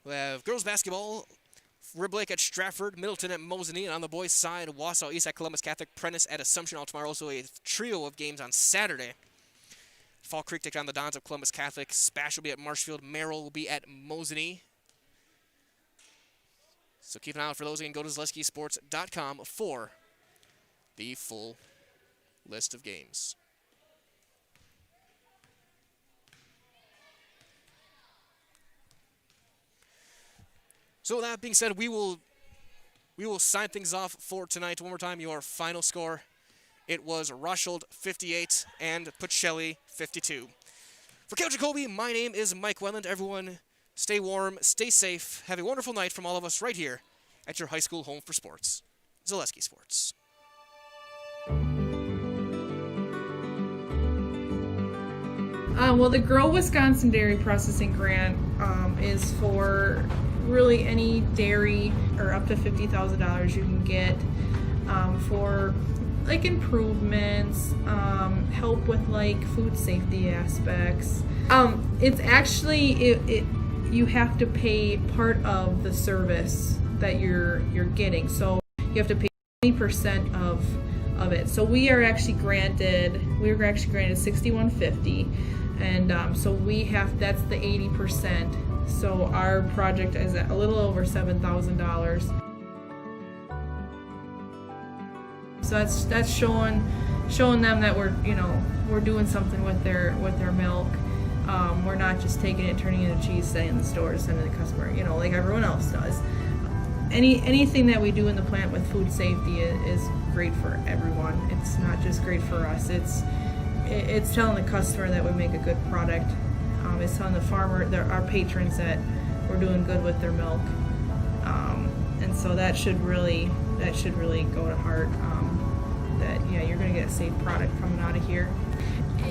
We'll have girls basketball, Rib Lake at Stratford, Middleton at Mosinee, and on the boys' side, Wausau East at Columbus Catholic, Prentice at Assumption all tomorrow. Also a trio of games on Saturday. Fall Creek take on the Dons of Columbus Catholic, Spash will be at Marshfield, Merrill will be at Mosinee. So keep an eye out for those. You can go to ZaleskiSports.com for the full list of games. So with that being said, we will sign things off for tonight. One more time, your final score. It was Rosholt 58 and Pacelli 52. For Cal Jacoby, my name is Mike Welland. Everyone, stay warm, stay safe. Have a wonderful night from all of us right here at your high school home for sports, Zaleski Sports. Well, the Grow Wisconsin Dairy Processing Grant is for really any dairy, or up to $50,000 you can get for like improvements, help with like food safety aspects. It's actually you have to pay part of the service that you're getting, so you have to pay 20% of it. So we were actually granted $61.50, and so that's the 80%. So our project is at a little over $7,000. So that's showing them that we're doing something with their milk. We're not just taking it and turning it into cheese, sending it in the stores, sending it to the customer, like everyone else does. Anything that we do in the plant with food safety is great for everyone. It's not just great for us. It's telling the customer that we make a good product. It's telling the farmer, our patrons, that we're doing good with their milk. And so that should really go to heart. That you're going to get a safe product coming out of here.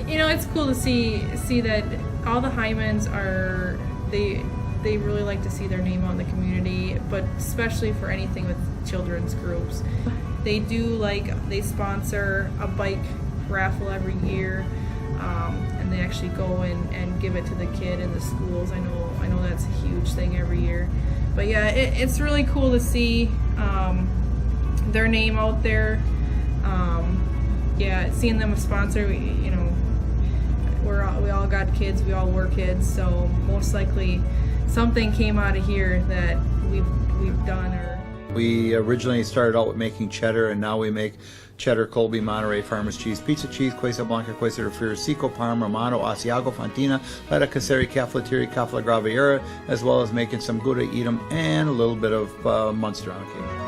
It's cool to see that all the Hymans are they really like to see their name out in the community, but especially for anything with children's groups. They sponsor a bike raffle every year, and they actually go and give it to the kid in the schools. I know that's a huge thing every year. But yeah, it's really cool to see their name out there. Seeing them a sponsor, we all got kids, we all were kids, so most likely something came out of here that we've done. We originally started out with making cheddar, and now we make cheddar, Colby, Monterey, Farmers cheese, pizza cheese, Quesa Blanca, Quesa de Friar, Seco, Parma, Romano, Asiago, Fontina, Letta, Casseri, Cafflettieri, Cafla Graviera, as well as making some Gouda, Edam, and a little bit of Munster on occasion.